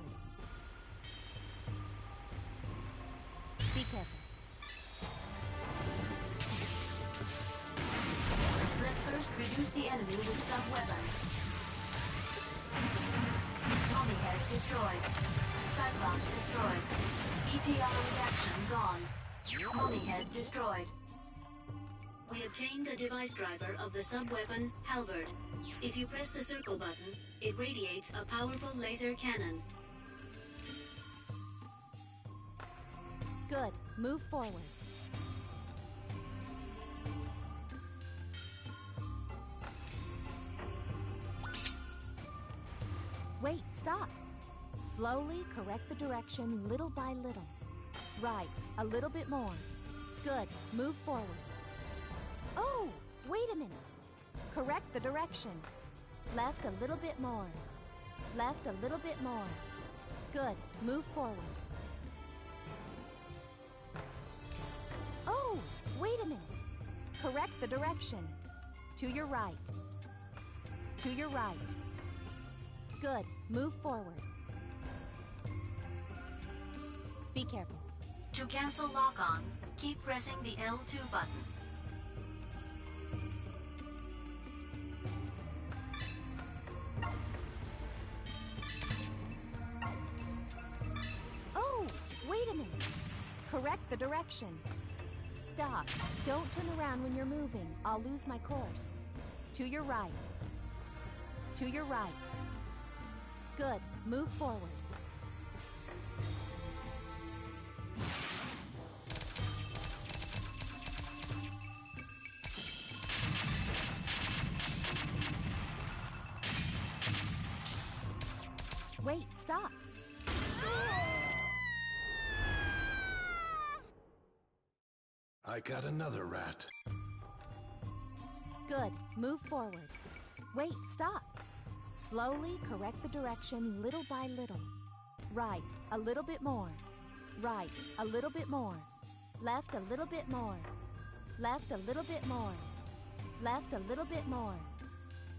Be careful. Let's first reduce the enemy with some weapons. Tommy Head destroyed. Cyclops destroyed. ETR reaction gone. Tommy Head destroyed. We obtained the device driver of the sub-weapon, Halberd. If you press the circle button, it radiates a powerful laser cannon. Good. Move forward. Wait, stop. Slowly correct the direction little by little. Right, a little bit more. Good. Move forward. Oh, wait a minute. Correct the direction. Left a little bit more. Left a little bit more. Good. Move forward. Oh, wait a minute. Correct the direction. To your right. To your right. Good. Move forward. Be careful. To cancel lock-on, keep pressing the L2 button. Oh, wait a minute. Correct the direction. Stop. Don't turn around when you're moving. I'll lose my course. To your right. To your right. Good. Move forward. Wait, stop. I got another rat. Good. Move forward. Wait, stop. Slowly correct the direction little by little. Right, a little bit more. Right, a little bit more. Left, a little bit more. Left, a little bit more. Left, a little bit more.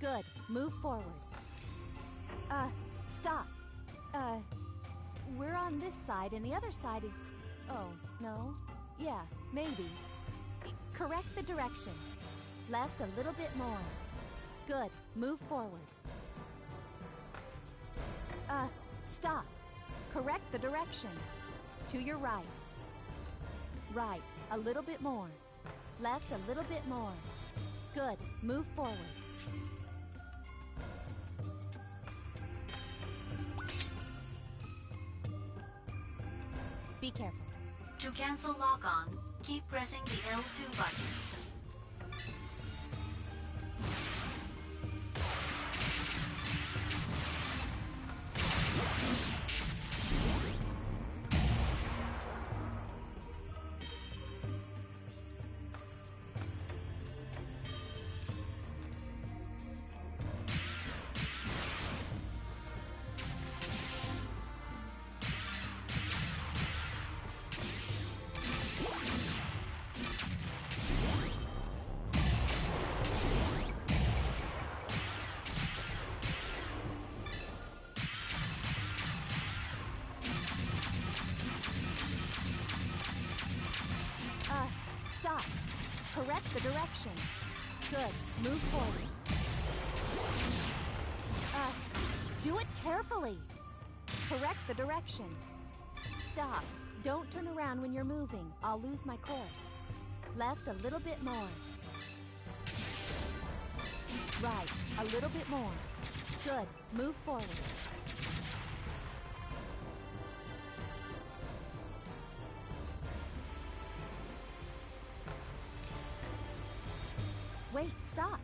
Good. Move forward. Stop. We're on this side and the other side is... Oh, no? Yeah, maybe. Correct the direction. Left a little bit more. Good. Move forward. Stop. Correct the direction. To your right. Right, a little bit more. Left, a little bit more. Good, move forward. Be careful. To cancel lock-on, keep pressing the L2 button. Stop. Correct the direction. Good. Move forward. Do it carefully. Correct the direction. Stop. Don't turn around when you're moving. I'll lose my course. Left a little bit more. Right. A little bit more. Good. Move forward. Wait, stop.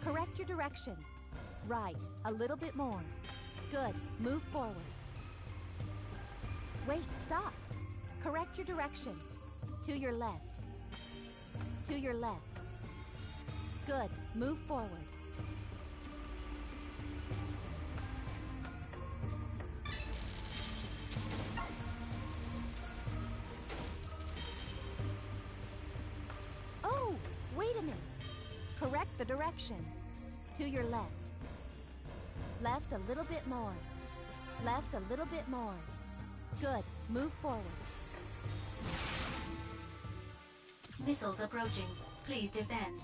Correct your direction. Right, a little bit more. Good, move forward. Wait, stop. Correct your direction. To your left. To your left. Good, move forward. Oh, wait a minute. Correct the direction. To your left. Left a little bit more. Left a little bit more. Good. Move forward. Missiles approaching. Please defend.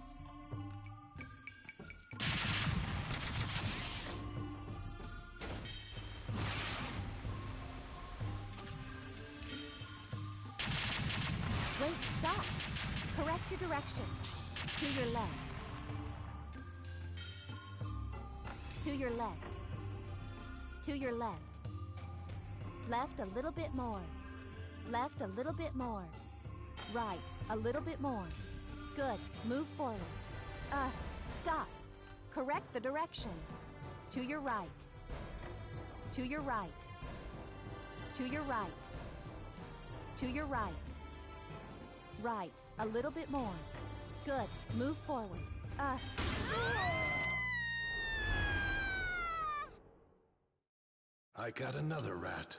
Wait, stop. Correct your direction. To your left. To your left. To your left. Left a little bit more. Left a little bit more. Right, a little bit more. Good, move forward. Stop. Correct the direction. To your right. To your right. To your right. To your right. Right, a little bit more. Good, move forward. I got another rat.